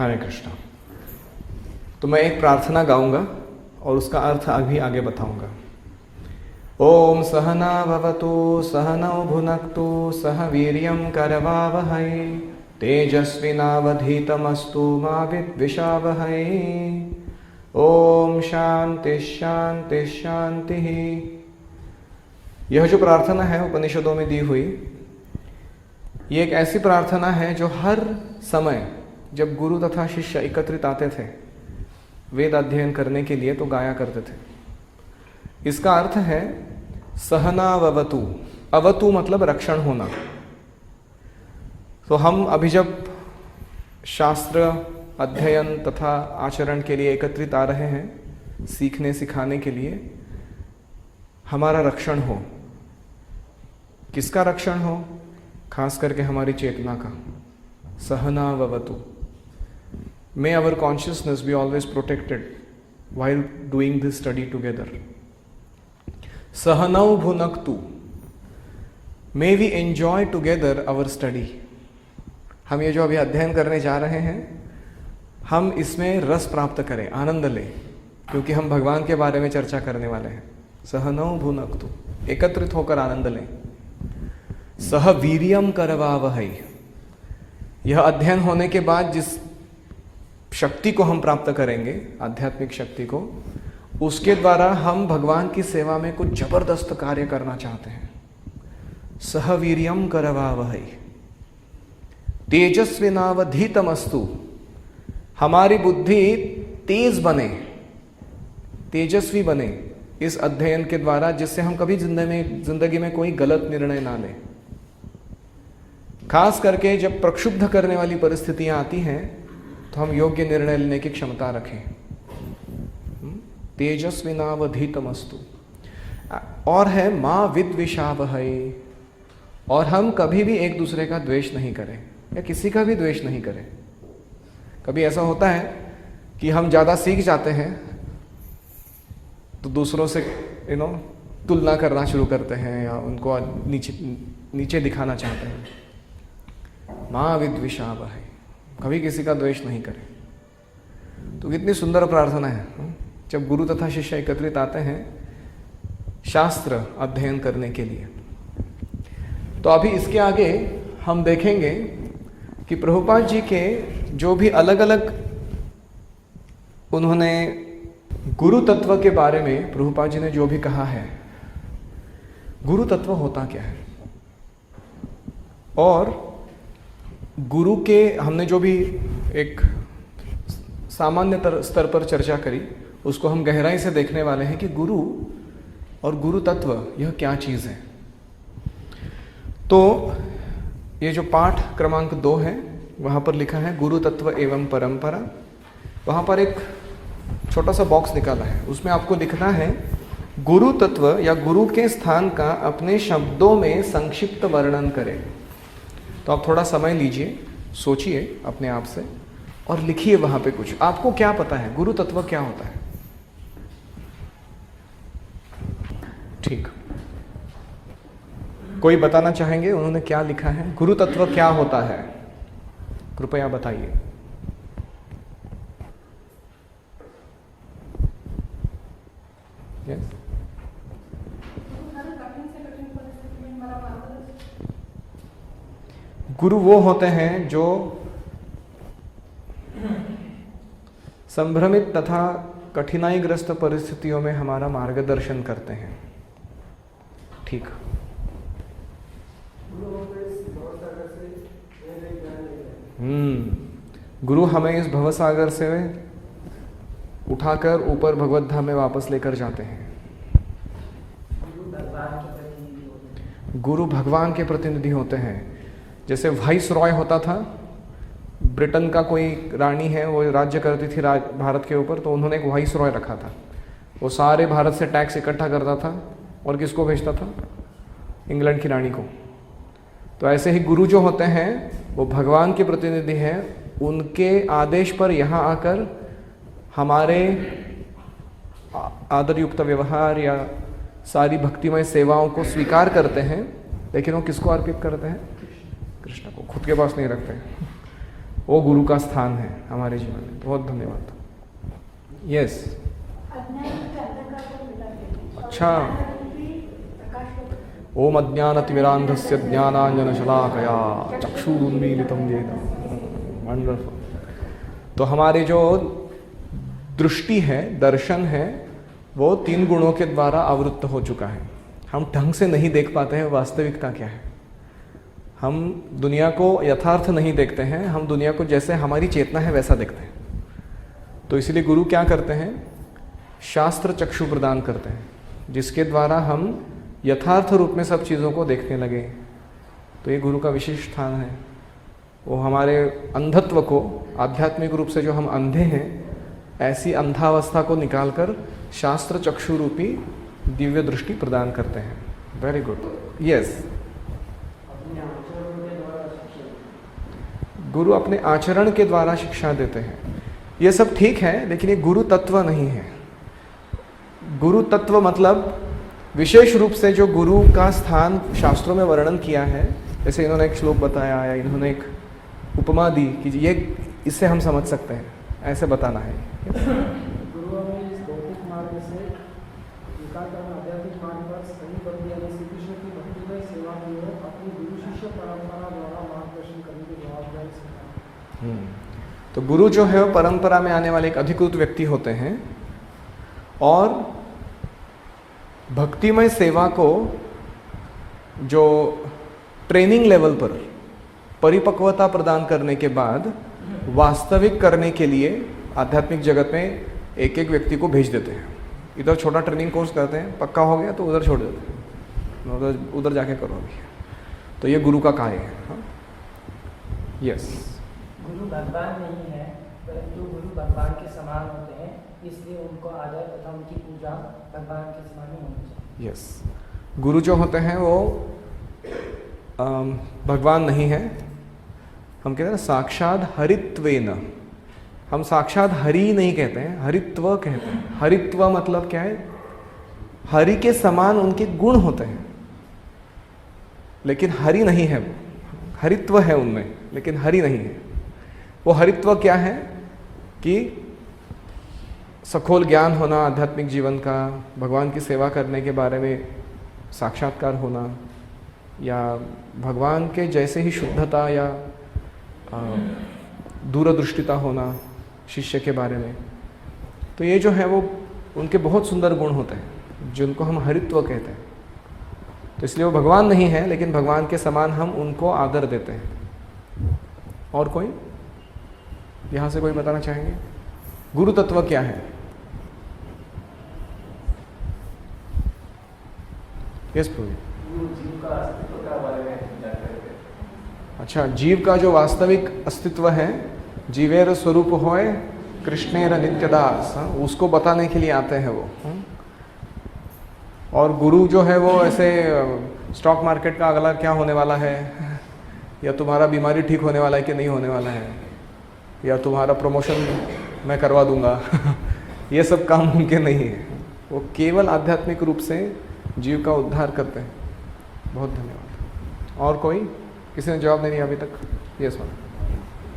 हरे कृष्णा। तो मैं एक प्रार्थना गाऊंगा और उसका अर्थ अभी आगे बताऊंगा। ओम सहना भवतु सहनौ भुनक्तु सह वीर्यं करवावहै तेजस्विनावधीतमस्तु मा विद्विषावहै। ओम शांति शांति शांति। यह जो प्रार्थना है उपनिषदों में दी हुई, ये एक ऐसी प्रार्थना है जो हर समय जब गुरु तथा शिष्य एकत्रित आते थे वेद अध्ययन करने के लिए तो गाया करते थे। इसका अर्थ है सहनावतु। अवतु मतलब रक्षण होना। तो हम अभी जब शास्त्र अध्ययन तथा आचरण के लिए एकत्रित आ रहे हैं, सीखने सिखाने के लिए, हमारा रक्षण हो। किसका रक्षण हो? खास करके हमारी चेतना का। सहनावतु। May our consciousness be always protected while doing this study together. Sahanau bhunaktu. May we enjoy together our study. हम ये जो अभी अध्ययन करने जा रहे हैं, हम इसमें रस प्राप्त करें, आनंद लें, क्योंकि हम भगवान के बारे में चर्चा करने वाले हैं। सहनौ भुनक्तु, एकत्रित होकर आनंद लें। सह वीर्यम करवावहै। यह अध्ययन होने के बाद जिस शक्ति को हम प्राप्त करेंगे, आध्यात्मिक शक्ति को, उसके द्वारा हम भगवान की सेवा में कुछ जबरदस्त कार्य करना चाहते हैं। सह वीर्यम करवावहै तेजस्विनावधीतमस्तु। हमारी बुद्धि तेज बने, तेजस्वी बने इस अध्ययन के द्वारा, जिससे हम कभी जिंदगी में कोई गलत निर्णय ना लें। खास करके जब प्रक्षुब्ध करने वाली परिस्थितियां आती हैं तो हम योग्य निर्णय लेने की क्षमता रखें। तेजस्विनावधीतमस्तु। और है मां विद्विषावहै। और हम कभी भी एक दूसरे का द्वेष नहीं करें या किसी का भी द्वेष नहीं करें। कभी ऐसा होता है कि हम ज़्यादा सीख जाते हैं तो दूसरों से तुलना करना शुरू करते हैं या उनको नीचे दिखाना चाहते हैं। मां विद्विषावहै। कभी किसी का द्वेष नहीं करें। तो कितनी सुंदर प्रार्थना है जब गुरु तथा शिष्य एकत्रित आते हैं शास्त्र अध्ययन करने के लिए। तो अभी इसके आगे हम देखेंगे कि प्रभुपाद जी के जो भी अलग अलग उन्होंने गुरु तत्व के बारे में प्रभुपाद जी ने जो भी कहा है, गुरु तत्व होता क्या है, और गुरु के हमने जो भी एक सामान्य स्तर पर चर्चा करी, उसको हम गहराई से देखने वाले हैं कि गुरु और गुरु तत्व यह क्या चीज़ है। तो ये जो पाठ क्रमांक 2 है वहाँ पर लिखा है गुरु तत्व एवं परंपरा। वहाँ पर एक छोटा सा बॉक्स निकाला है, उसमें आपको लिखना है गुरु तत्व या गुरु के स्थान का अपने शब्दों में संक्षिप्त वर्णन करें। तो आप थोड़ा समय लीजिए, सोचिए अपने आप से और लिखिए वहाँ पे कुछ। आपको क्या पता है गुरु तत्व क्या होता है? ठीक, कोई बताना चाहेंगे उन्होंने क्या लिखा है? गुरु तत्व क्या होता है, कृपया बताइए। yes? गुरु वो होते हैं जो संभ्रमित तथा कठिनाईग्रस्त परिस्थितियों में हमारा मार्गदर्शन करते हैं। ठीक, गुरु हमें इस भवसागर से उठाकर ऊपर भगवत धाम में वापस लेकर जाते हैं। गुरु भगवान के प्रतिनिधि होते हैं। जैसे वाइस रॉय होता था, ब्रिटेन का कोई रानी है, वो राज्य करती थी भारत के ऊपर, तो उन्होंने एक वाइस रॉय रखा था। वो सारे भारत से टैक्स इकट्ठा करता था और किसको भेजता था? इंग्लैंड की रानी को। तो ऐसे ही गुरु जो होते हैं वो भगवान के प्रतिनिधि हैं। उनके आदेश पर यहाँ आकर हमारे आदरयुक्त व्यवहार या सारी भक्तिमय सेवाओं को स्वीकार करते हैं, लेकिन वो किसको अर्पित करते हैं? कृष्ण को। खुद के पास नहीं रखते हैं, वो गुरु का स्थान है हमारे जीवन में। बहुत धन्यवाद। यस, अच्छा। ओम अज्ञानतिमिरान्धस्य ज्ञानाञ्जनशलाकया चक्षुरुन्मीलितं येन। वंडरफुल। तो हमारी जो दृष्टि है, दर्शन है, वो 3 गुणों के द्वारा आवृत्त हो चुका है। हम ढंग से नहीं देख पाते हैं वास्तविकता क्या है। हम दुनिया को यथार्थ नहीं देखते हैं, हम दुनिया को जैसे हमारी चेतना है वैसा देखते हैं। तो इसलिए गुरु क्या करते हैं, शास्त्र चक्षु प्रदान करते हैं, जिसके द्वारा हम यथार्थ रूप में सब चीज़ों को देखने लगे। तो ये गुरु का विशेष स्थान है। वो हमारे अंधत्व को, आध्यात्मिक रूप से जो हम अंधे हैं, ऐसी अंधावस्था को निकालकर शास्त्र चक्षु रूपी दिव्य दृष्टि प्रदान करते हैं। Very good. यस, गुरु अपने आचरण के द्वारा शिक्षा देते हैं। ये सब ठीक है, लेकिन ये गुरु तत्व नहीं है। गुरु तत्व मतलब विशेष रूप से जो गुरु का स्थान शास्त्रों में वर्णन किया है, जैसे इन्होंने एक श्लोक बताया या इन्होंने एक उपमा दी कि ये इससे हम समझ सकते हैं, ऐसे बताना है। गुरुओं में इस भौतिक मार्ग से विकासक्रम आध्यात्मिक मार्ग पर सही बंदी यानी श्री कृष्ण की भक्तिमय सेवा की ओर अपनी गुरु शिष्य परंपरा द्वारा मार्गदर्शन करने की जवाबदारी। तो गुरु जो है वो परंपरा में आने वाले एक अधिकृत व्यक्ति होते हैं और भक्तिमय सेवा को जो ट्रेनिंग लेवल पर परिपक्वता प्रदान करने के बाद वास्तविक करने के लिए आध्यात्मिक जगत में एक एक व्यक्ति को भेज देते हैं। इधर छोटा ट्रेनिंग कोर्स करते हैं, पक्का हो गया तो उधर छोड़ देते हैं, उधर जाके करो अभी। तो ये गुरु का कार्य है। यस, गुरु भगवान नहीं है, परंतु गुरु भगवान के समान होते हैं, इसलिए उनको आदर तथा उनकी पूजा भगवान के समान ही होनी चाहिए। यस, गुरु जो होते हैं वो भगवान नहीं है। हम कहते हैं साक्षात हरित्वेन। हम साक्षात हरि नहीं कहते हैं, हरित्व कहते हैं। हरित्व मतलब क्या है, हरि के समान उनके गुण होते हैं, लेकिन हरि नहीं है वो। हरित्व है उनमें, लेकिन हरि नहीं है। वो हरित्व क्या है कि सखोल ज्ञान होना आध्यात्मिक जीवन का, भगवान की सेवा करने के बारे में साक्षात्कार होना, या भगवान के जैसे ही शुद्धता या दूरदृष्टिता होना शिष्य के बारे में। तो ये जो है वो उनके बहुत सुंदर गुण होते हैं जिनको हम हरित्व कहते हैं। तो इसलिए वो भगवान नहीं है, लेकिन भगवान के समान हम उनको आदर देते हैं। और कोई यहाँ से कोई बताना चाहेंगे गुरु तत्व क्या है? यस प्रभु। अच्छा, जीव का जो वास्तविक अस्तित्व है, जीवेर स्वरूप होए कृष्णेर नित्यदास, उसको बताने के लिए आते हैं वो। और गुरु जो है वो ऐसे स्टॉक मार्केट का अगला क्या होने वाला है, या तुम्हारा बीमारी ठीक होने वाला है कि नहीं होने वाला है, या तुम्हारा प्रमोशन मैं करवा दूंगा ये सब काम उनके नहीं है। वो केवल आध्यात्मिक रूप से जीव का उद्धार करते हैं। बहुत धन्यवाद। और कोई? किसी ने जवाब नहीं दिया अभी तक? Yes ma'am.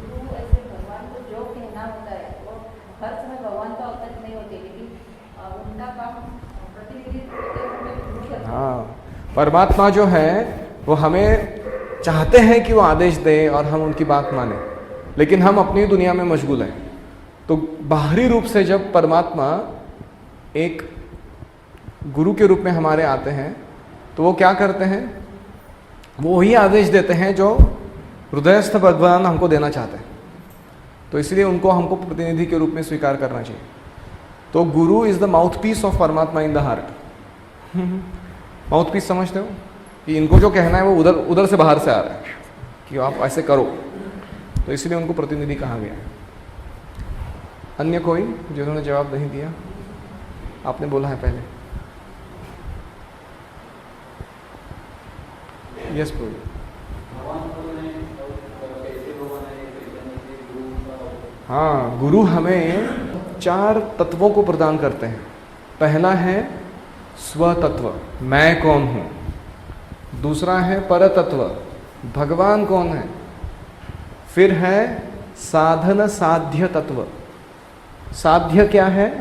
गुरु ऐसे भगवान को जो कहना होता है वो हर समय भगवान का अवतरित नहीं होते, लेकिन उनका काम प्रतिनिधित्व। हाँ, परमात्मा जो है वो हमें चाहते हैं कि वो आदेश दे और हम उनकी बात माने, लेकिन हम अपनी दुनिया में मशगूल हैं। तो बाहरी रूप से जब परमात्मा एक गुरु के रूप में हमारे आते हैं तो वो क्या करते हैं, वो वही आदेश देते हैं जो हृदयस्थ भगवान हमको देना चाहते हैं। तो इसलिए उनको हमको प्रतिनिधि के रूप में स्वीकार करना चाहिए। तो guru is the mouthpiece of Paramatma in the heart. Mouthpiece समझते हो कि इनको जो कहना है वो उधर उधर से बाहर से आ रहा है कि आप ऐसे करो, तो इसलिए उनको प्रतिनिधि कहा गया है। अन्य कोई जिन्होंने जवाब नहीं दिया? आपने बोला है पहले। यस प्रभु। हाँ, गुरु हमें 4 तत्वों को प्रदान करते हैं। पहला है स्वतत्व, मैं कौन हूँ। दूसरा है परतत्व, भगवान कौन है। फिर है साधन साध्य तत्व। साध्य क्या है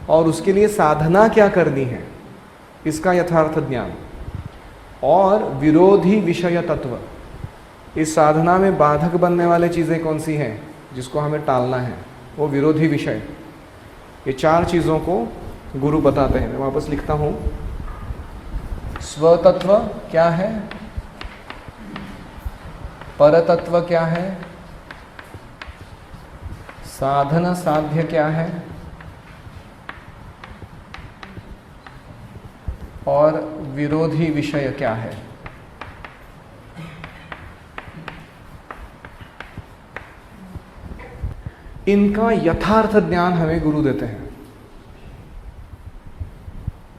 और उसके लिए साधना क्या करनी है, इसका यथार्थ ज्ञान। और विरोधी विषय तत्व, इस साधना में बाधक बनने वाली चीज़ें कौन सी हैं जिसको हमें टालना है, वो विरोधी विषय। ये 4 चीज़ों को गुरु बताते हैं। मैं वापस लिखता हूँ। स्वतत्व क्या है, परतत्व क्या है, साधन साध्य क्या है, और विरोधी विषय क्या है। इनका यथार्थ ज्ञान हमें गुरु देते हैं,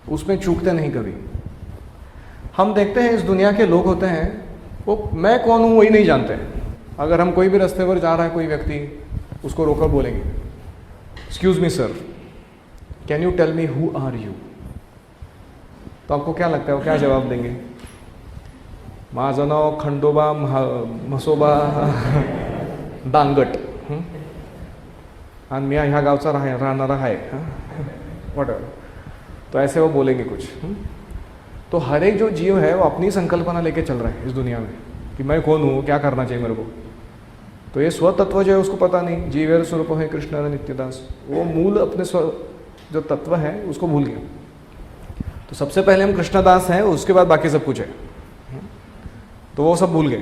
उसमें चूकते नहीं कभी। हम देखते हैं इस दुनिया के लोग होते हैं, वो मैं कौन हूं वही नहीं जानते। अगर हम कोई भी रास्ते पर जा रहा है, कोई व्यक्ति, उसको रोकर बोलेंगे excuse me sir, can you tell me who are you, तो आपको क्या लगता है वो क्या जवाब देंगे? माझं नाव खंडोबा म्हसोबा दांगट आणि मी ह्या गावचा राहणारा आहे, वॉट एवर। तो ऐसे वो बोलेंगे कुछ। तो हर एक जो जीव है वो अपनी संकल्पना लेके चल रहा है इस दुनिया में कि मैं कौन हूँ, क्या करना चाहिए मेरे को। तो ये स्वतत्व जो है उसको पता नहीं। जीवेर स्वरूप है कृष्ण नित्यदास, वो मूल अपने स्व जो तत्व है उसको भूल गया। तो सबसे पहले हम कृष्णदास हैं, उसके बाद बाकी सब कुछ है, तो वो सब भूल गए।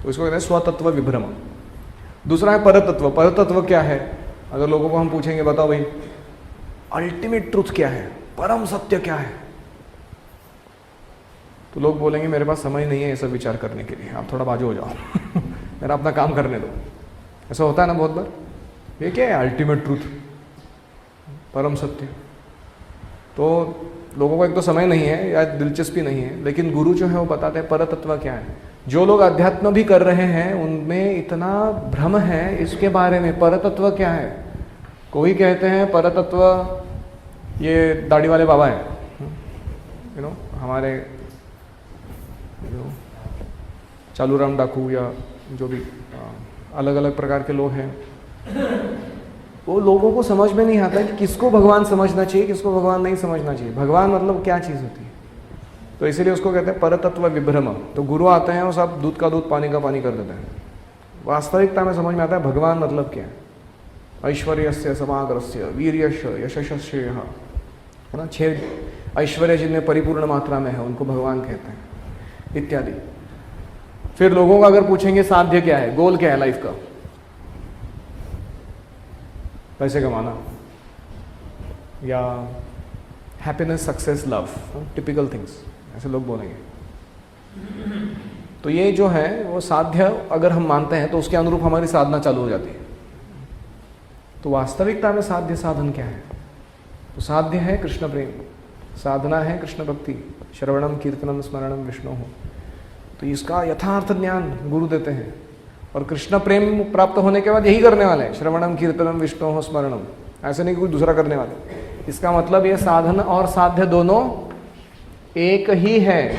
तो इसको कहते हैं स्वतत्व विभ्रम। दूसरा है परतत्व। परतत्व क्या है? अगर लोगों को हम पूछेंगे बताओ भाई अल्टीमेट ट्रूथ क्या है, परम सत्य क्या है, तो लोग बोलेंगे मेरे पास समय नहीं है ये सब विचार करने के लिए, आप थोड़ा बाजू हो जाओ मेरा अपना काम करने दो। ऐसा होता है ना बहुत बार। ये क्या है अल्टीमेट ट्रूथ, परम सत्य? तो लोगों को एक तो समय नहीं है या दिलचस्पी नहीं है, लेकिन गुरु जो है वो बताते हैं परतत्व क्या है। जो लोग अध्यात्म भी कर रहे हैं उनमें इतना भ्रम है इसके बारे में, परतत्व क्या है। कोई कहते हैं परतत्व ये दाढ़ी वाले बाबा है, यू नो, हमारे चालूराम डाकू या जो भी अलग अलग प्रकार के लोग हैं, वो लोगों को समझ में नहीं आता कि किसको भगवान समझना चाहिए, किसको भगवान नहीं समझना चाहिए। भगवान मतलब क्या चीज़ होती है, तो इसीलिए उसको कहते हैं परतत्व विभ्रम। तो गुरु आते हैं वो सब दूध का दूध पानी का पानी कर देते हैं। वास्तविकता में समझ में आता है भगवान मतलब क्या है। ऐश्वर्यस्य समाग्रस्य वीर्यश यशस्य, है ना, 6 ऐश्वर्य जिनमें परिपूर्ण मात्रा में है उनको भगवान कहते हैं इत्यादि। फिर लोगों को अगर पूछेंगे साध्य क्या है, गोल क्या है लाइफ का, पैसे कमाना या happiness, success, love, typical things, ऐसे लोग बोलेंगे। तो ये जो है वो साध्य अगर हम मानते हैं तो उसके अनुरूप हमारी साधना चालू हो जाती है। तो वास्तविकता में साध्य साधन क्या है? तो साध्य है कृष्ण प्रेम, साधना है कृष्ण भक्ति, श्रवणम कीर्तनम स्मरणम विष्णु हो। तो इसका यथार्थ ज्ञान गुरु देते हैं। और कृष्ण प्रेम प्राप्त होने के बाद यही करने वाले हैं, श्रवणम कीर्तनम विष्णु हो स्मरणम, ऐसे नहीं कि कुछ दूसरा करने वाले। इसका मतलब ये साधन और साध्य दोनों एक ही है,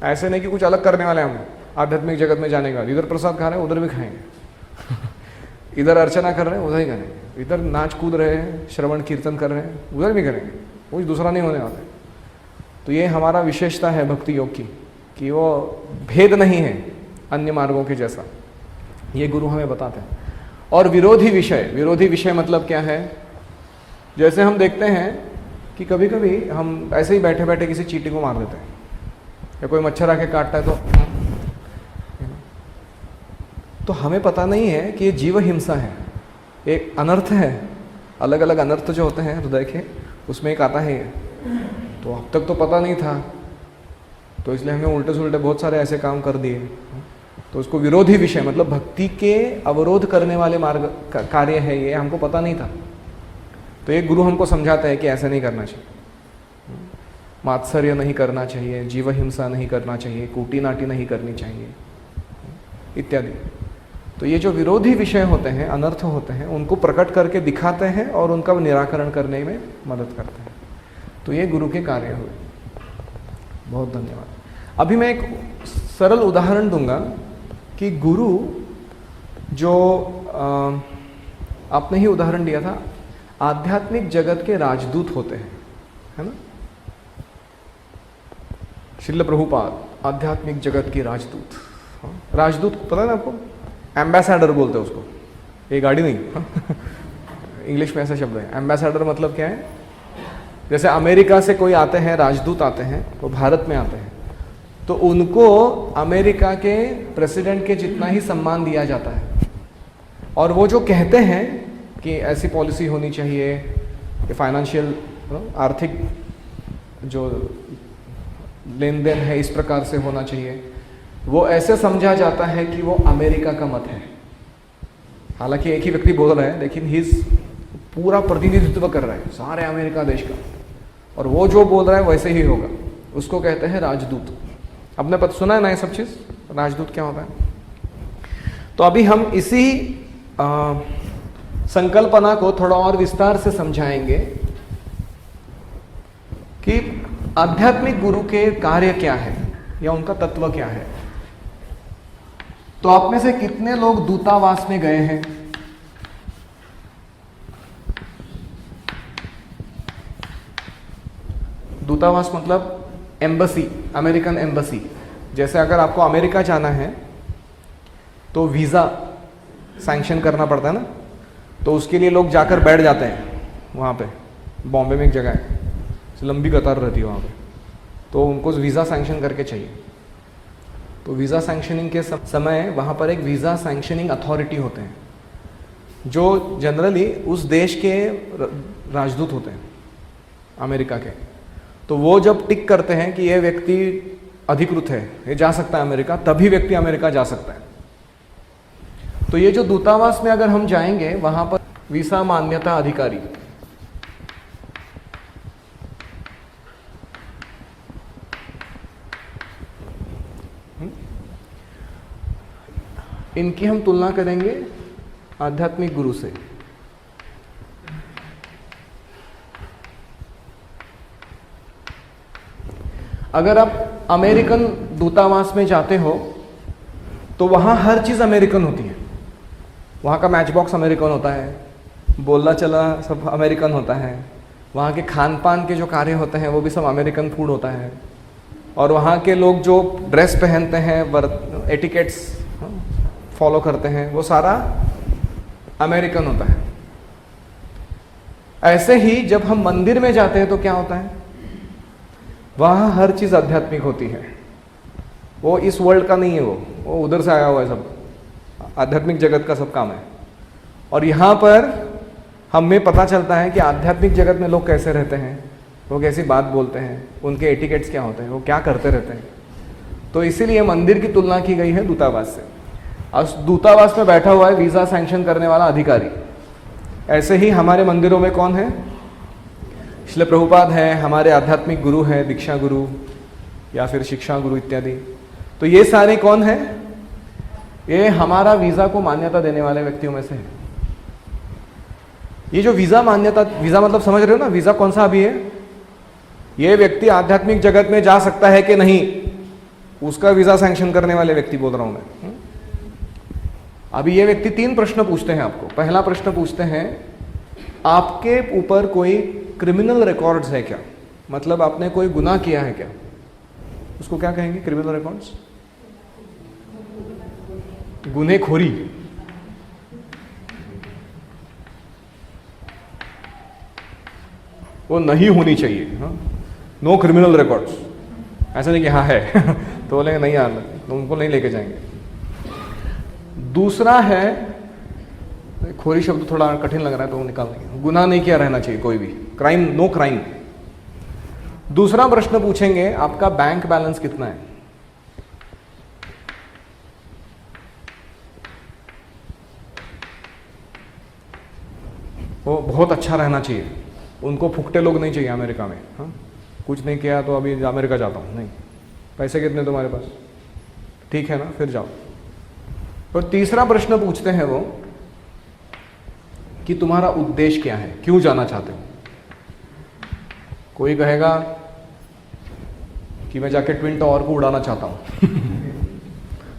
ऐसे नहीं कि कुछ अलग करने वाले हम आध्यात्मिक जगत में जाने का। इधर प्रसाद खा रहे हैं उधर भी खाएंगे इधर अर्चना कर रहे हैं उधर ही करेंगे, इधर नाच कूद रहे हैं, श्रवण कीर्तन कर रहे हैं उधर भी करेंगे, कुछ दूसरा नहीं होने वाला है। तो ये हमारा विशेषता है भक्ति योग की कि वो भेद नहीं है अन्य मार्गों के जैसा, ये गुरु हमें बताते हैं। और विरोधी विषय, विरोधी विषय मतलब क्या है? जैसे हम देखते हैं कि कभी कभी हम ऐसे ही बैठे बैठे किसी चींटी को मार देते हैं, या कोई मच्छर आके काटता है तो हमें पता नहीं है कि ये जीव हिंसा है, एक अनर्थ है। अलग अलग अनर्थ जो होते हैं हृदय के, उसमें एक आता है ये। तो अब तक तो पता नहीं था, तो इसलिए हमें उल्टे सुलटे बहुत सारे ऐसे काम कर दिए। तो उसको विरोधी विषय मतलब भक्ति के अवरोध करने वाले मार्ग कार्य है, ये हमको पता नहीं था। तो एक गुरु हमको समझाता है कि ऐसा नहीं करना चाहिए, मात्सर्य नहीं करना चाहिए, जीव हिंसा नहीं करना चाहिए, कूटी नाटी नहीं करनी चाहिए इत्यादि। तो ये जो विरोधी विषय होते हैं, अनर्थ होते हैं, उनको प्रकट करके दिखाते हैं और उनका निराकरण करने में मदद करते हैं। तो ये गुरु के कार्य हुए। बहुत धन्यवाद। अभी मैं एक सरल उदाहरण दूंगा कि गुरु जो आपने ही उदाहरण दिया था, आध्यात्मिक जगत के राजदूत होते हैं, है ना। श्रील प्रभुपाद आध्यात्मिक जगत के राजदूत। हाँ? राजदूत पता है ना आपको, एम्बेसडर बोलते हैं उसको, ये गाड़ी नहीं इंग्लिश में ऐसा शब्द है। एम्बेसडर मतलब क्या है, जैसे अमेरिका से कोई आते हैं, राजदूत आते हैं, वो भारत में आते हैं, तो उनको अमेरिका के प्रेसिडेंट के जितना ही सम्मान दिया जाता है। और वो जो कहते हैं कि ऐसी पॉलिसी होनी चाहिए, कि फाइनेंशियल आर्थिक जो लेन देन है इस प्रकार से होना चाहिए, वो ऐसे समझा जाता है कि वो अमेरिका का मत है। हालांकि एक ही व्यक्ति बोल रहा है, लेकिन ही पूरा प्रतिनिधित्व कर रहा है सारे अमेरिका देश का, और वो जो बोल रहा है वैसे ही होगा। उसको कहते हैं राजदूत। आपने पता सुना है ना ये सब चीज़, राजदूत क्या होता है। तो अभी हम इसी संकल्पना को थोड़ा और विस्तार से समझाएंगे कि आध्यात्मिक गुरु के कार्य क्या है या उनका तत्व क्या है। तो आप में से कितने लोग दूतावास में गए हैं? दूतावास मतलब एम्बसी, अमेरिकन एम्बसी। जैसे अगर आपको अमेरिका जाना है तो वीज़ा सैंक्शन करना पड़ता है ना, तो उसके लिए लोग जाकर बैठ जाते हैं वहाँ पे। बॉम्बे में एक जगह है, लंबी कतार रहती है वहाँ पे, तो उनको वीज़ा सैंक्शन करके चाहिए। तो वीज़ा सैंक्शनिंग के समय वहाँ पर एक वीज़ा सैंक्शनिंग अथॉरिटी होते हैं, जो जनरली उस देश के राजदूत होते हैं अमेरिका के। तो वो जब टिक करते हैं कि ये व्यक्ति अधिकृत है, ये जा सकता है अमेरिका, तभी व्यक्ति अमेरिका जा सकता है। तो ये जो दूतावास में अगर हम जाएंगे, वहाँ पर वीसा मान्यता अधिकारी, इनकी हम तुलना करेंगे आध्यात्मिक गुरु से। अगर आप अमेरिकन दूतावास में जाते हो तो वहाँ हर चीज़ अमेरिकन होती है। वहाँ का मैच बॉक्स अमेरिकन होता है, बोलना चला सब अमेरिकन होता है, वहाँ के खान पान के जो कार्य होते हैं वो भी सब अमेरिकन फूड होता है, और वहाँ के लोग जो ड्रेस पहनते हैं, एटिकेट्स फॉलो करते हैं, वो सारा अमेरिकन होता है। ऐसे ही जब हम मंदिर में जाते हैं तो क्या होता है, वहाँ हर चीज़ आध्यात्मिक होती है। वो इस वर्ल्ड का नहीं है, वो उधर से आया हुआ है, सब आध्यात्मिक जगत का सब काम है। और यहाँ पर हमें पता चलता है कि आध्यात्मिक जगत में लोग कैसे रहते हैं, वो कैसी बात बोलते हैं, उनके एटिकेट्स क्या होते हैं, वो क्या करते रहते हैं। तो इसीलिए मंदिर की तुलना की गई है दूतावास से। और दूतावास में बैठा हुआ है वीज़ा सैंक्शन करने वाला अधिकारी। ऐसे ही हमारे मंदिरों में कौन है, श्रील प्रभुपाद है, हमारे आध्यात्मिक गुरु हैं, दीक्षा गुरु या फिर शिक्षा गुरु इत्यादि। तो ये सारे कौन है, ये हमारा वीज़ा को मान्यता देने वाले व्यक्तियों में से है। ये जो वीज़ा मान्यता, वीज़ा मतलब समझ रहे हो ना, वीज़ा कौन सा अभी है, ये व्यक्ति आध्यात्मिक जगत में जा सकता है कि नहीं, उसका वीज़ा सैंक्शन करने वाले व्यक्ति बोल रहा हूं मैं। अभी ये व्यक्ति 3 प्रश्न पूछते हैं आपको। पहला प्रश्न पूछते हैं, आपके ऊपर कोई क्रिमिनल रिकॉर्ड्स है क्या, मतलब आपने कोई गुनाह किया है क्या, उसको क्या कहेंगे, क्रिमिनल रिकॉर्ड्स, गुनहखोरी। वो नहीं होनी चाहिए, हाँ, नो क्रिमिनल रिकॉर्ड्स। ऐसा नहीं कि हाँ है तो बोलेंगे नहीं यार, तो उनको नहीं लेके जाएंगे। दूसरा है, खोरी शब्द थोड़ा कठिन लग रहा है तो वो निकाल देंगे, गुनाह नहीं किया रहना चाहिए कोई भी, क्राइम, नो क्राइम। दूसरा प्रश्न पूछेंगे, आपका बैंक बैलेंस कितना है, वो बहुत अच्छा रहना चाहिए, उनको फुकटे लोग नहीं चाहिए अमेरिका में। हाँ, कुछ नहीं किया तो अभी अमेरिका जाता हूँ, नहीं, पैसे कितने तुम्हारे पास, ठीक है ना, फिर जाओ। और तीसरा प्रश्न पूछते हैं वो कि तुम्हारा उद्देश्य क्या है, क्यों जाना चाहते हो। कोई कहेगा कि मैं जाके ट्विन टावर को उड़ाना चाहता हूँ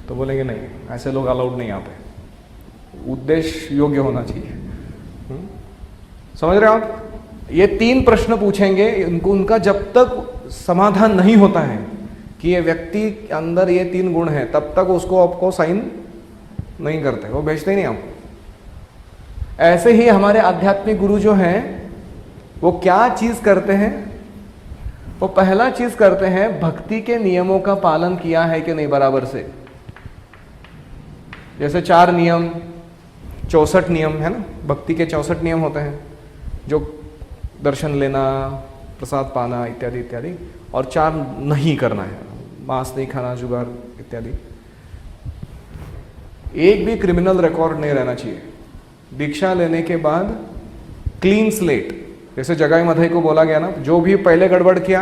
तो बोलेंगे नहीं, ऐसे लोग अलाउड नहीं यहाँ पे, उद्देश्य योग्य होना चाहिए। समझ रहे हो आप? ये 3 प्रश्न पूछेंगे, उनका जब तक समाधान नहीं होता है कि ये व्यक्ति के अंदर ये 3 गुण हैं, तब तक उसको आपको साइन नहीं करते, वो भेजते ही नहीं आपको। ऐसे ही हमारे आध्यात्मिक गुरु जो हैं वो क्या चीज करते हैं? वो पहला चीज करते हैं, भक्ति के नियमों का पालन किया है कि नहीं बराबर से। जैसे 4 नियम, 64 नियम है ना, भक्ति के 64 नियम होते हैं, जो दर्शन लेना, प्रसाद पाना इत्यादि इत्यादि, और 4 नहीं करना है, मांस नहीं खाना, जुगार इत्यादि। एक भी क्रिमिनल रिकॉर्ड नहीं रहना चाहिए। दीक्षा लेने के बाद क्लीन स्लेट, जैसे जगाई मधई को बोला गया ना, जो भी पहले गड़बड़ किया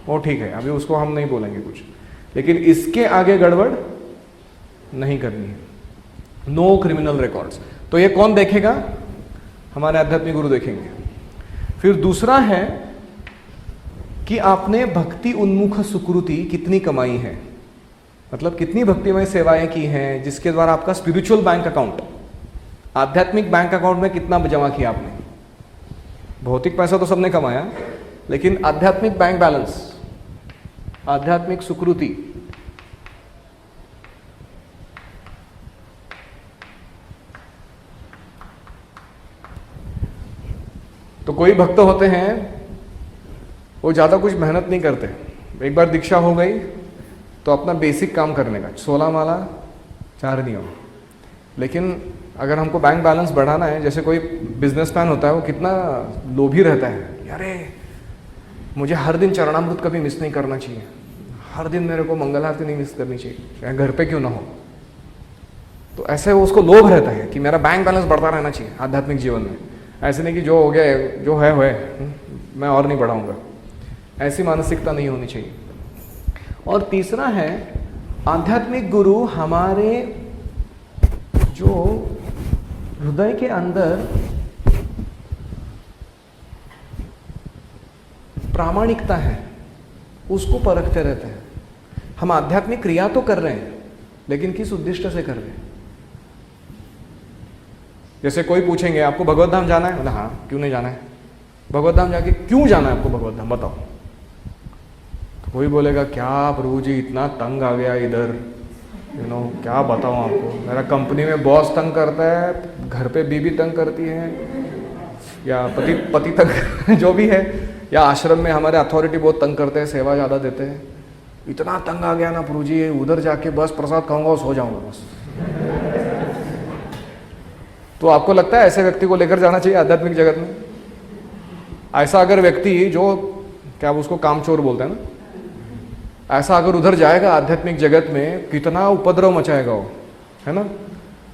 वो ठीक है, अभी उसको हम नहीं बोलेंगे कुछ, लेकिन इसके आगे गड़बड़ नहीं करनी है। No criminal records. तो ये कौन देखेगा? हमारे आध्यात्मिक गुरु देखेंगे। फिर दूसरा है कि आपने भक्ति उन्मुख सुकृति कितनी कमाई है, मतलब कितनी भक्तिमय सेवाएं की हैं, जिसके द्वारा आपका स्पिरिचुअल बैंक अकाउंट, आध्यात्मिक बैंक अकाउंट में कितना जमा किया आपने। भौतिक पैसा तो सबने कमाया, लेकिन आध्यात्मिक बैंक बैलेंस, आध्यात्मिक सुकृति, तो कोई भक्त होते हैं वो ज़्यादा कुछ मेहनत नहीं करते, एक बार दीक्षा हो गई तो अपना बेसिक काम करने का, 16 माला 4 नियम। लेकिन अगर हमको बैंक बैलेंस बढ़ाना है, जैसे कोई बिजनेसमैन होता है, वो कितना लोभी रहता है, अरे मुझे हर दिन चरणामृत कभी मिस नहीं करना चाहिए, हर दिन मेरे को मंगल आरती नहीं मिस करनी चाहिए, चाहे घर पे क्यों ना हो। तो ऐसे वो उसको लोभ रहता है कि मेरा बैंक बैलेंस बढ़ता रहना चाहिए आध्यात्मिक जीवन में। ऐसे नहीं कि जो हो गया जो है मैं और नहीं बढ़ाऊंगा, ऐसी मानसिकता नहीं होनी चाहिए। और तीसरा है, आध्यात्मिक गुरु हमारे जो हृदय के अंदर प्रामाणिकता है उसको परखते रहते हैं। हम आध्यात्मिक क्रिया तो कर रहे हैं, लेकिन किस उद्देश्य से कर रहे हैं। जैसे कोई पूछेंगे आपको भगवत धाम जाना है, बोला हाँ, क्यों नहीं जाना है, भगवत धाम जाके क्यों जाना है आपको भगवत धाम बताओ। तो कोई बोलेगा क्या प्रभु जी इतना तंग आ गया इधर, क्या बताऊं आपको, मेरा कंपनी में बॉस तंग करता है, घर पे बीबी तंग करती है, या पति तंग जो भी है, या आश्रम में हमारे अथॉरिटी बहुत तंग करते हैं, सेवा ज़्यादा देते हैं, इतना तंग आ गया ना प्रभु जी, उधर जाके बस प्रसाद खाऊंगा और सो जाऊंगा बस। तो आपको लगता है ऐसे व्यक्ति को लेकर जाना चाहिए आध्यात्मिक जगत में? ऐसा अगर व्यक्ति, जो क्या उसको कामचोर बोलते हैं ना, ऐसा अगर उधर जाएगा आध्यात्मिक जगत में, कितना उपद्रव मचाएगा वो, है ना।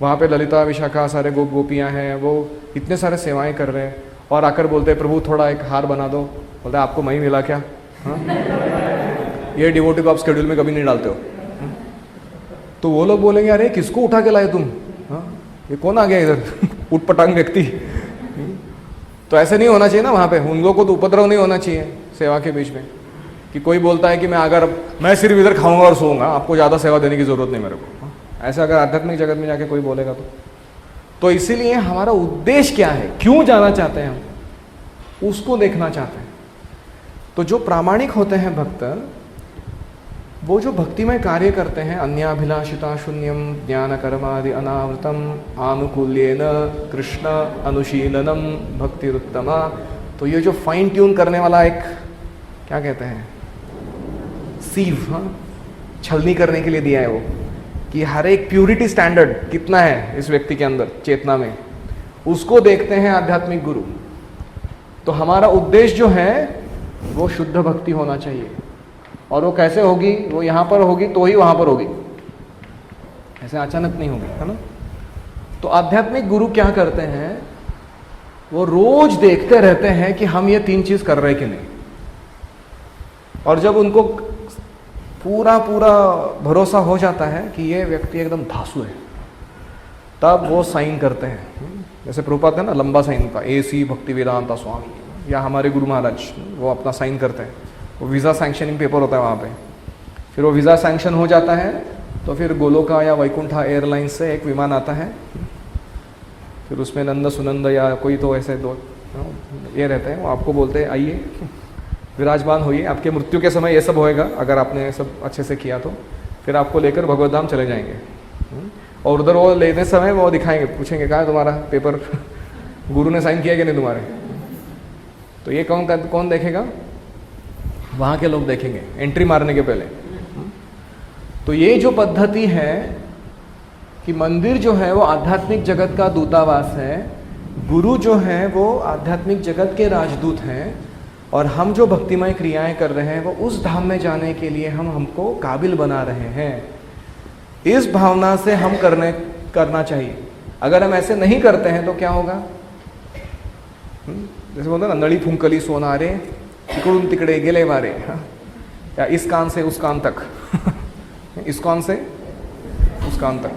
वहाँ पे ललिता विशाखा सारे गोपियाँ हैं, वो इतने सारे सेवाएं कर रहे हैं, और आकर बोलते हैं प्रभु थोड़ा एक हार बना दो, बोलते हैं आपको मैं ही मिला क्या? हाँ, ये डिवोटी को आप शेड्यूल में कभी नहीं डालते हो। तो वो लोग बोलेंगे अरे किसको उठा के लाए तुम, हाँ ये कौन आ गया इधर उटपटांग व्यक्ति। तो ऐसे नहीं होना चाहिए ना वहाँ पे, उन लोगों को तो उपद्रव नहीं होना चाहिए सेवा के बीच में, कि कोई बोलता है कि मैं सिर्फ इधर खाऊंगा और सोऊंगा, आपको ज़्यादा सेवा देने की जरूरत नहीं मेरे को। ऐसा अगर आध्यात्मिक जगत में जाके कोई बोलेगा तो इसीलिए हमारा उद्देश्य क्या है, क्यों जाना चाहते हैं हम, उसको देखना चाहते हैं। तो जो प्रामाणिक होते हैं भक्त, वो जो भक्तिमय कार्य करते हैं, अन्याभिलाषिता शून्यम ज्ञान कर्मादि अनावृतम आनुकूल्येन कृष्ण अनुशीलनम भक्तिरुत्तमा। तो ये जो फाइन ट्यून करने वाला एक क्या कहते हैं सीव, हाँ, छलनी करने के लिए दिया है वो, कि हर एक प्यूरिटी स्टैंडर्ड कितना है इस व्यक्ति के अंदर चेतना में, उसको देखते हैं आध्यात्मिक गुरु। तो हमारा उद्देश्य जो है वो शुद्ध भक्ति होना चाहिए। और वो कैसे होगी, वो यहाँ पर होगी तो ही वहाँ पर होगी, ऐसे अचानक नहीं होगी, है ना। तो आध्यात्मिक गुरु क्या करते हैं, वो रोज देखते रहते हैं कि हम ये 3 चीज कर रहे हैं कि नहीं। और जब उनको पूरा भरोसा हो जाता है कि ये व्यक्ति एकदम धांसू है, तब वो साइन करते हैं। जैसे प्रभुपाद है ना, लंबा साइन था, AC भक्तिवेदांता स्वामी, या हमारे गुरु महाराज, वो अपना साइन करते हैं, वो वीज़ा सैंक्शनिंग पेपर होता है वहाँ पे। फिर वो वीज़ा सैंक्शन हो जाता है तो फिर गोलोका या वैकुंठा एयरलाइंस से एक विमान आता है, फिर उसमें नंद सुनंद या कोई तो ऐसे दो ये रहते हैं, वो आपको बोलते हैं आइए विराजमान होइए, आपके मृत्यु के समय ये सब होएगा अगर आपने सब अच्छे से किया तो, फिर आपको लेकर भगवत धाम चले जाएंगे। और उधर वो लेने समय वो दिखाएंगे, पूछेंगे कहाँ है तुम्हारा पेपर, गुरु ने साइन किया कि नहीं तुम्हारे। तो ये कौन देखेगा? वहाँ के लोग देखेंगे एंट्री मारने के पहले। तो ये जो पद्धति है कि मंदिर जो है वो आध्यात्मिक जगत का दूतावास है, गुरु जो है वो आध्यात्मिक जगत के राजदूत हैं, और हम जो भक्तिमय क्रियाएं कर रहे हैं वो उस धाम में जाने के लिए हमको काबिल बना रहे हैं। इस भावना से हम करना चाहिए। अगर हम ऐसे नहीं करते हैं तो क्या होगा? जैसे बोलते ना, नळी फुंकली सोनारे इकडून तिकडे गेले वारे, या इस कान से उस कान तक इस कान से उस कान तक,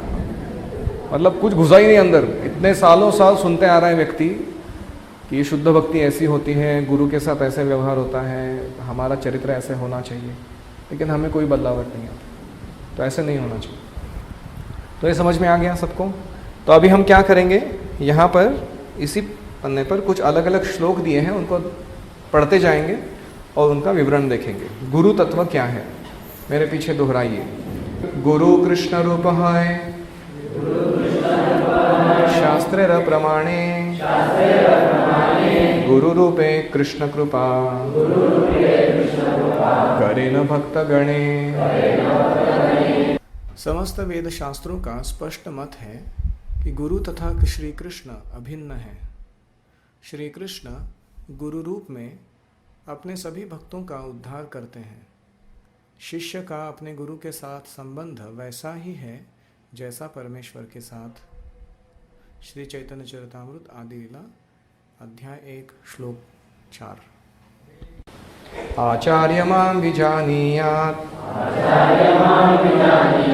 मतलब कुछ घुसा ही नहीं अंदर। इतने सालों साल सुनते आ रहा है व्यक्ति कि ये शुद्ध भक्ति ऐसी होती है, गुरु के साथ ऐसे व्यवहार होता है, हमारा चरित्र ऐसे होना चाहिए, लेकिन हमें कोई बदलावट नहीं आता। तो ऐसे नहीं होना चाहिए। तो ये समझ में आ गया सबको? तो अभी हम क्या करेंगे, यहाँ पर इसी पन्ने पर कुछ अलग अलग श्लोक दिए हैं, उनको पढ़ते जाएंगे और उनका विवरण देखेंगे। गुरु तत्व क्या है, मेरे पीछे दोहराइए। गुरु कृष्ण रूप है शास्त्रे र प्रमाणे, गुरु रूपे कृष्ण कृपा, करे न भक्त गणे। समस्त वेद शास्त्रों का स्पष्ट मत है कि गुरु तथा श्री कृष्ण अभिन्न है। श्री कृष्ण गुरु रूप में अपने सभी भक्तों का उद्धार करते हैं। शिष्य का अपने गुरु के साथ संबंध वैसा ही है जैसा परमेश्वर के साथ। श्री चैतन्य चरितामृत आदि लीला अध्याय 1 श्लोक 4। आचार्य मां विजानीयात्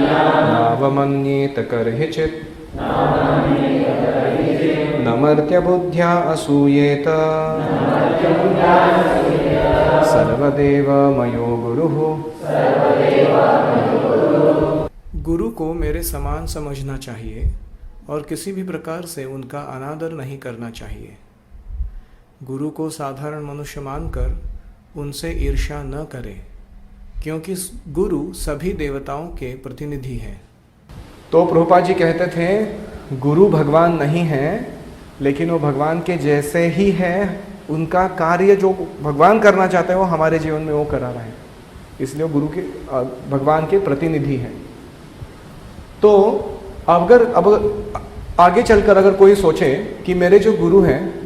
नावमन्येत कर्हिचित्, न मर्त्य बुद्ध्या असूयेत, सर्वदेव मयो गुरुः। गुरु को मेरे समान समझना चाहिए और किसी भी प्रकार से उनका अनादर नहीं करना चाहिए। गुरु को साधारण मनुष्य मानकर उनसे ईर्ष्या न करे, क्योंकि गुरु सभी देवताओं के प्रतिनिधि हैं। तो प्रभुपाद जी कहते थे गुरु भगवान नहीं है, लेकिन वो भगवान के जैसे ही है। उनका कार्य जो भगवान करना चाहते हैं वो हमारे जीवन में वो करा रहे हैं, इसलिए वो गुरु के भगवान के प्रतिनिधि हैं। तो अगर अब आगे चलकर अगर कोई सोचे कि मेरे जो गुरु हैं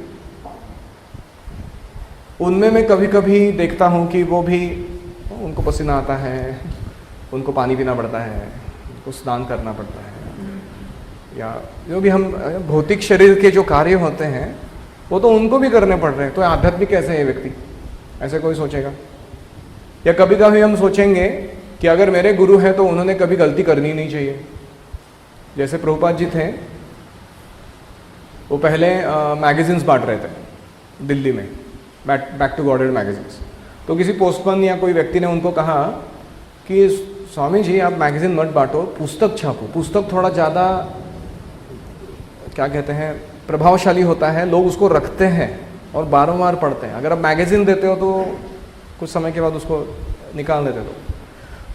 उनमें मैं कभी कभी देखता हूँ कि वो भी, उनको पसीना आता है, उनको पानी पीना पड़ता है, उनको स्नान करना पड़ता है, या जो भी हम भौतिक शरीर के जो कार्य होते हैं वो तो उनको भी करने पड़ रहे हैं, तो आध्यात्मिक कैसे है व्यक्ति? ऐसे कोई सोचेगा? या कभी कभी हम सोचेंगे कि अगर मेरे गुरु हैं तो उन्होंने कभी गलती करनी नहीं चाहिए। जैसे प्रभुपाद जी थे, वो पहले मैगजीन्स बांट रहे थे दिल्ली में, बैक टू गॉडेड मैगजीन्स। तो किसी पोस्टमैन या कोई व्यक्ति ने उनको कहा कि स्वामी जी आप मैगजीन मत बांटो, पुस्तक छापो। पुस्तक थोड़ा ज़्यादा क्या कहते हैं, प्रभावशाली होता है, लोग उसको रखते हैं और बारंबार पढ़ते हैं। अगर आप मैगजीन देते हो तो कुछ समय के बाद उसको निकाल देते हो।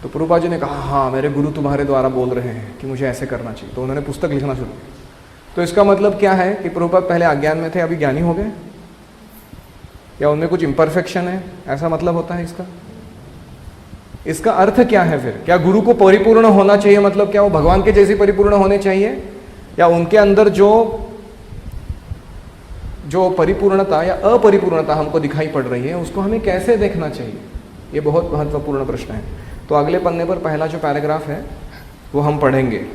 तो प्रभुपाद जी ने कहा हाँ मेरे गुरु तुम्हारे द्वारा बोल रहे हैं कि मुझे ऐसे करना चाहिए, तो उन्होंने पुस्तक लिखना शुरू किया। तो इसका मतलब क्या है कि प्रभुपाद पहले अज्ञान में थे, अभी ज्ञानी हो गए, या उनमें कुछ इम्परफेक्शन है, ऐसा मतलब होता है इसका? इसका अर्थ क्या है फिर? क्या गुरु को परिपूर्ण होना चाहिए, मतलब क्या वो भगवान के जैसे परिपूर्ण होने चाहिए, या उनके अंदर जो परिपूर्णता या अपरिपूर्णता हमको दिखाई पड़ रही है उसको हमें कैसे देखना चाहिए? ये बहुत महत्वपूर्ण प्रश्न है। तो अगले पन्ने पर पहला जो पैराग्राफ है वो हम पढ़ेंगे।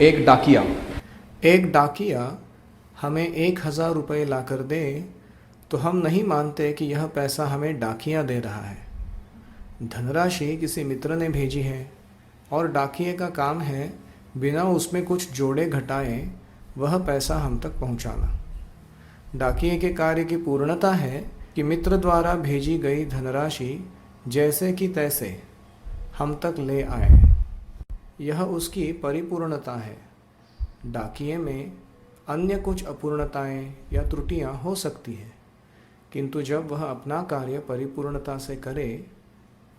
एक डाकिया हमें 1000 रुपये लाकर दे तो हम नहीं मानते कि यह पैसा हमें डाकिया दे रहा है। धनराशि किसी मित्र ने भेजी है और डाकिये का काम है बिना उसमें कुछ जोड़े घटाए वह पैसा हम तक पहुंचाना। डाकिये के कार्य की पूर्णता है कि मित्र द्वारा भेजी गई धनराशि जैसे कि तैसे हम तक ले आए। यह उसकी परिपूर्णता है। डाकिये में अन्य कुछ अपूर्णताएं या त्रुटियां हो सकती हैं, किंतु जब वह अपना कार्य परिपूर्णता से करे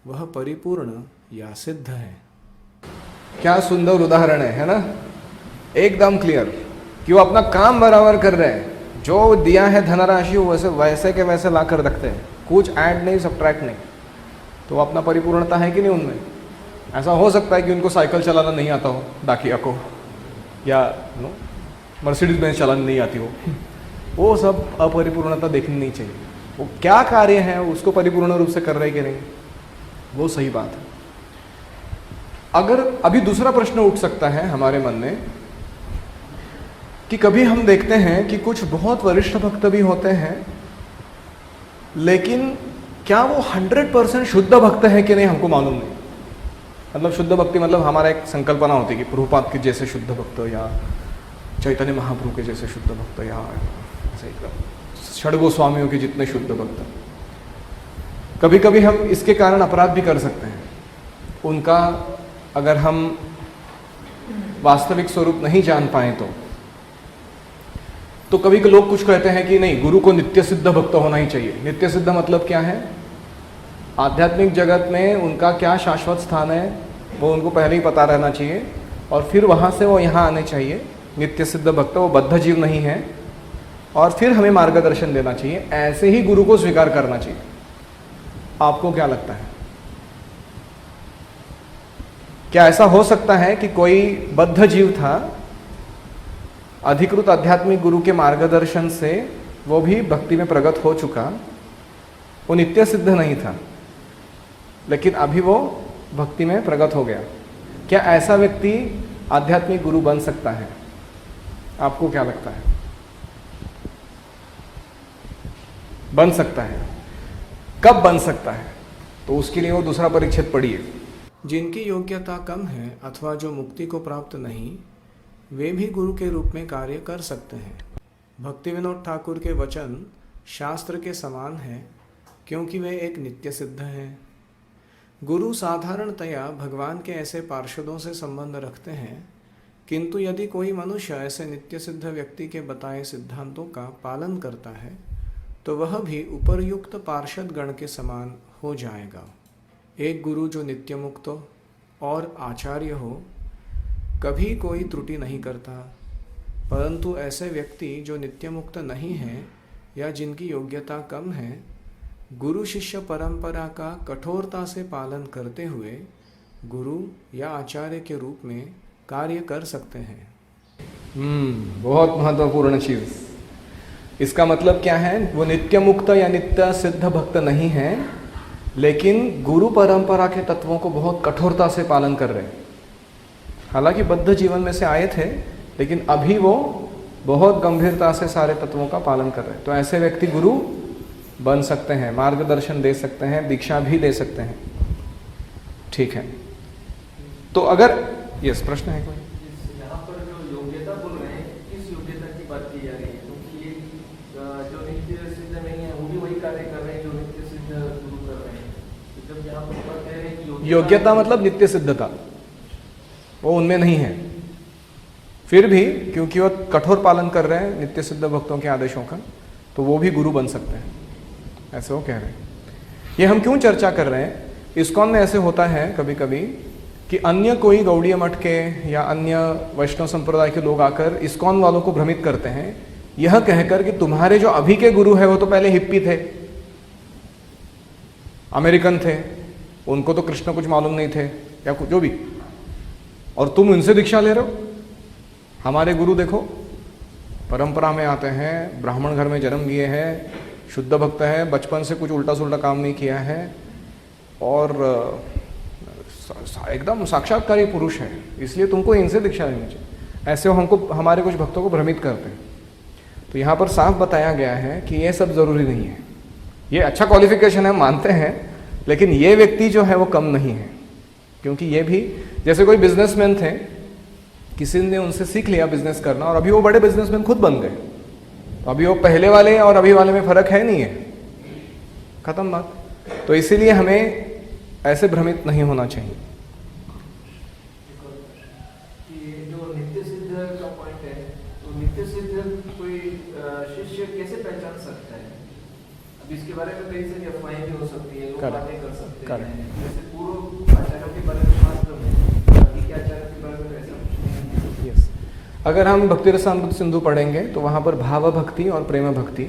वह परिपूर्ण या सिद्ध है। क्या सुंदर उदाहरण है ना? एकदम क्लियर कि वो अपना काम बराबर कर रहे हैं, जो दिया है धनराशि वो वैसे के वैसे ला कर रखते हैं, कुछ ऐड नहीं सब्ट्रैक्ट नहीं। तो अपना परिपूर्णता है कि नहीं उनमें? ऐसा हो सकता है कि उनको साइकिल चलाना नहीं आता हो डाकिया को, या मर्सिडीज बेंज चलानी नहीं आती हो, वो सब अपरिपूर्णता देखनी नहीं चाहिए। वो क्या कार्य है उसको परिपूर्ण रूप से कर रहे कि नहीं, वो सही बात है। अगर अभी दूसरा प्रश्न उठ सकता है हमारे मन में कि कभी हम देखते हैं कि कुछ बहुत वरिष्ठ भक्त भी होते हैं, लेकिन क्या वो 100% शुद्ध भक्त है कि नहीं हमको मालूम नहीं। मतलब शुद्ध भक्ति मतलब हमारा एक संकल्पना होती है कि प्रभुपाद के जैसे शुद्ध भक्त या चैतन्य महाप्रभु के जैसे शुद्ध भक्त या षड गोस्वामियों के जितने शुद्ध भक्त। कभी कभी हम इसके कारण अपराध भी कर सकते हैं उनका, अगर हम वास्तविक स्वरूप नहीं जान पाए तो कभी लोग कुछ कहते हैं कि नहीं, गुरु को नित्य सिद्ध भक्त होना ही चाहिए। नित्य सिद्ध मतलब क्या है? आध्यात्मिक जगत में उनका क्या शाश्वत स्थान है वो उनको पहले ही पता रहना चाहिए, और फिर वहाँ से वो यहाँ आने चाहिए। नित्य सिद्ध भक्त वो बद्ध जीव नहीं है, और फिर हमें मार्गदर्शन देना चाहिए। ऐसे ही गुरु को स्वीकार करना चाहिए। आपको क्या लगता है? क्या ऐसा हो सकता है कि कोई बद्ध जीव था, अधिकृत आध्यात्मिक गुरु के मार्गदर्शन से वो भी भक्ति में प्रगत हो चुका, वो नित्य सिद्ध नहीं था, लेकिन अभी वो भक्ति में प्रगत हो गया? क्या ऐसा व्यक्ति आध्यात्मिक गुरु बन सकता है? आपको क्या लगता है? बन सकता है। कब बन सकता है? तो उसके लिए वो दूसरा परिच्छेद पढ़िए। जिनकी योग्यता कम है अथवा जो मुक्ति को प्राप्त नहीं, वे भी गुरु के रूप में कार्य कर सकते हैं। भक्ति विनोद ठाकुर के वचन शास्त्र के समान हैं, क्योंकि वे एक नित्य सिद्ध हैं। गुरु साधारणतया भगवान के ऐसे पार्षदों से संबंध रखते हैं, किंतु यदि कोई मनुष्य ऐसे नित्य सिद्ध व्यक्ति के बताए सिद्धांतों का पालन करता है तो वह भी उपरयुक्त पार्षद गण के समान हो जाएगा। एक गुरु जो नित्य मुक्त और आचार्य हो, कभी कोई त्रुटि नहीं करता, परंतु ऐसे व्यक्ति जो नित्य मुक्त नहीं है या जिनकी योग्यता कम है, गुरु शिष्य परंपरा का कठोरता से पालन करते हुए गुरु या आचार्य के रूप में कार्य कर सकते हैं। बहुत महत्वपूर्ण चीज। इसका मतलब क्या है? वो नित्य मुक्त या नित्य सिद्ध भक्त नहीं है, लेकिन गुरु परंपरा के तत्वों को बहुत कठोरता से पालन कर रहे हैं। हालांकि बद्ध जीवन में से आए थे, लेकिन अभी वो बहुत गंभीरता से सारे तत्वों का पालन कर रहे हैं। तो ऐसे व्यक्ति गुरु बन सकते हैं, मार्गदर्शन दे सकते हैं, दीक्षा भी दे सकते हैं। ठीक है, तो अगर यस प्रश्न है कोई? यहाँ पर जो योग्यता बोल रहे हैं, किस योग्यता की बात की जा रही है? क्योंकि ये जो नित्य सिद्ध नहीं है वो भी वही कार्य कर रहे हैं जो नित्य सिद्ध गुरु कर रहे हैं। तो जब यहाँ पर कह रहे हैं कि योग्यता मतलब नित्य सिद्धता वो उनमें नहीं है, फिर भी क्योंकि वो कठोर पालन कर रहे हैं नित्य सिद्ध भक्तों के आदेशों का, तो वो भी गुरु बन सकते हैं, ऐसे वो कह रहे हैं। ये हम क्यों चर्चा कर रहे हैं? इस्कॉन में ऐसे होता है कभी कभी कि अन्य कोई गौड़ीय मठ के या अन्य वैष्णव संप्रदाय के लोग आकर इस्कॉन वालों को भ्रमित करते हैं, यह कहकर कि तुम्हारे जो अभी के गुरु है वो तो पहले हिप्पी थे, अमेरिकन थे, उनको तो कृष्ण कुछ मालूम नहीं थे या कुछ जो भी, और तुम उनसे दीक्षा ले रहे हो। हमारे गुरु देखो परंपरा में आते हैं, ब्राह्मण घर में जन्म लिए हैं, शुद्ध भक्त है, बचपन से कुछ उल्टा सुल्टा काम नहीं किया है, और एकदम साक्षात्कारी पुरुष है, इसलिए तुमको इनसे दीक्षा लेनी चाहिए। ऐसे हमको हमारे कुछ भक्तों को भ्रमित करते हैं। तो यहाँ पर साफ बताया गया है कि ये सब जरूरी नहीं है। ये अच्छा क्वालिफिकेशन है, मानते हैं, लेकिन ये व्यक्ति जो है वो कम नहीं है, क्योंकि ये भी जैसे कोई बिजनेसमैन थे, किसी ने उनसे सीख लिया बिजनेस करना और अभी वो बड़े बिजनेसमैन खुद बन गए, तो अभी वो पहले वाले और अभी वाले में फर्क है नहीं है, खत्म बात। तो इसीलिए हमें ऐसे भ्रमित नहीं होना चाहिए। सिद्ध का पॉइंट है, तो नित्य सिद्ध कोई शिष्य कैसे पहचान सकता है? अब इसके बारे में कई सारी अफवाहें भी हो सकती है, लोग बातें कर सकते हैं, जैसे पूर्व आचार्यों के बारे में शास्त्र में, बाकी के आचार्यों के बारे में ऐसा कुछ नहीं है। यस, अगर हम भक्ति रसामृत सिंधु पढ़ेंगे तो वहाँ पर भाव भक्ति और प्रेम भक्ति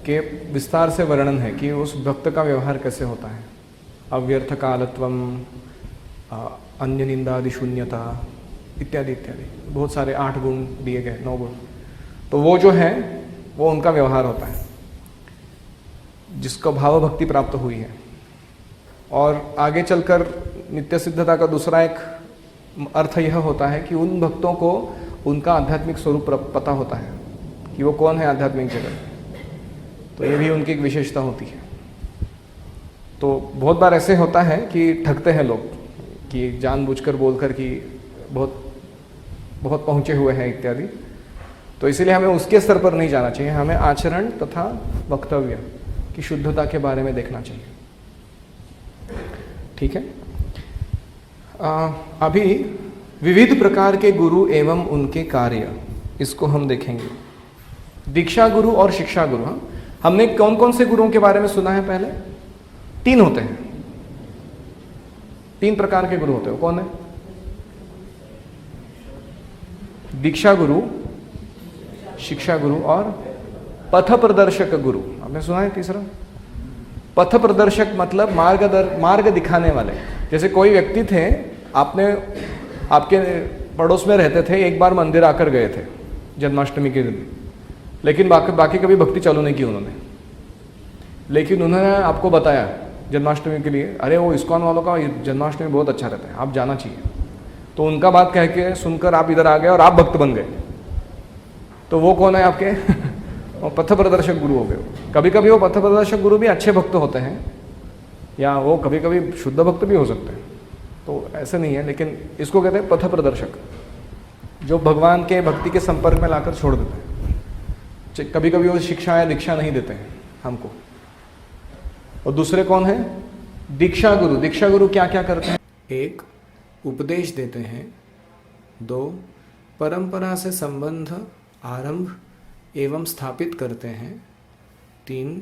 के विस्तार से वर्णन है कि उस भक्त का व्यवहार कैसे होता है। अव्यर्थ कालत्वम, अन्य निंदादि शून्यता इत्यादि इत्यादि, बहुत सारे 8 गुण दिए गए, 9 गुण। तो वो जो है वो उनका व्यवहार होता है जिसको भाव भक्ति प्राप्त हुई है। और आगे चलकर नित्य सिद्धता का दूसरा एक अर्थ यह होता है कि उन भक्तों को उनका आध्यात्मिक स्वरूप पता होता है कि वो कौन है आध्यात्मिक जगत। तो ये भी उनकी एक विशेषता होती है। तो बहुत बार ऐसे होता है कि ठगते हैं लोग कि जानबूझकर बोलकर कि बहुत बहुत पहुँचे हुए हैं इत्यादि। तो इसीलिए हमें उसके स्तर पर नहीं जाना चाहिए, हमें आचरण तथा वक्तव्य की शुद्धता के बारे में देखना चाहिए। ठीक है। अभी विविध प्रकार के गुरु एवं उनके कार्य, इसको हम देखेंगे। दीक्षा गुरु और शिक्षा गुरु। हाँ, हमने कौन कौन से गुरुओं के बारे में सुना है? पहले 3 होते हैं, 3 प्रकार के गुरु होते हैं। कौन है? दीक्षा गुरु, शिक्षा गुरु और पथ प्रदर्शक गुरु। आपने सुना है तीसरा? पथ प्रदर्शक मतलब मार्ग दिखाने वाले। जैसे कोई व्यक्ति थे, आपके पड़ोस में रहते थे, एक बार मंदिर आकर गए थे जन्माष्टमी के दिन, लेकिन बाकी कभी भक्ति चालू नहीं की उन्होंने। लेकिन उन्होंने आपको बताया जन्माष्टमी के लिए, अरे वो इस्कॉन वालों का जन्माष्टमी बहुत अच्छा रहता है, आप जाना चाहिए। तो उनका बात कह के सुनकर आप इधर आ गए और आप भक्त बन गए। तो वो कौन है आपके? वो पथ प्रदर्शक गुरु हो गए। कभी कभी वो पथ प्रदर्शक गुरु भी अच्छे भक्त होते हैं, या वो कभी कभी शुद्ध भक्त भी हो सकते हैं, तो ऐसे नहीं है। लेकिन इसको कहते हैं पथ प्रदर्शक, जो भगवान के भक्ति के संपर्क में लाकर छोड़ देते हैं। कभी कभी वो शिक्षा या दीक्षा नहीं देते हैं हमको। और दूसरे कौन है? दीक्षा गुरु। दीक्षा गुरु क्या क्या करते हैं? 1. उपदेश देते हैं। 2. परंपरा से संबंध आरंभ एवं स्थापित करते हैं। 3.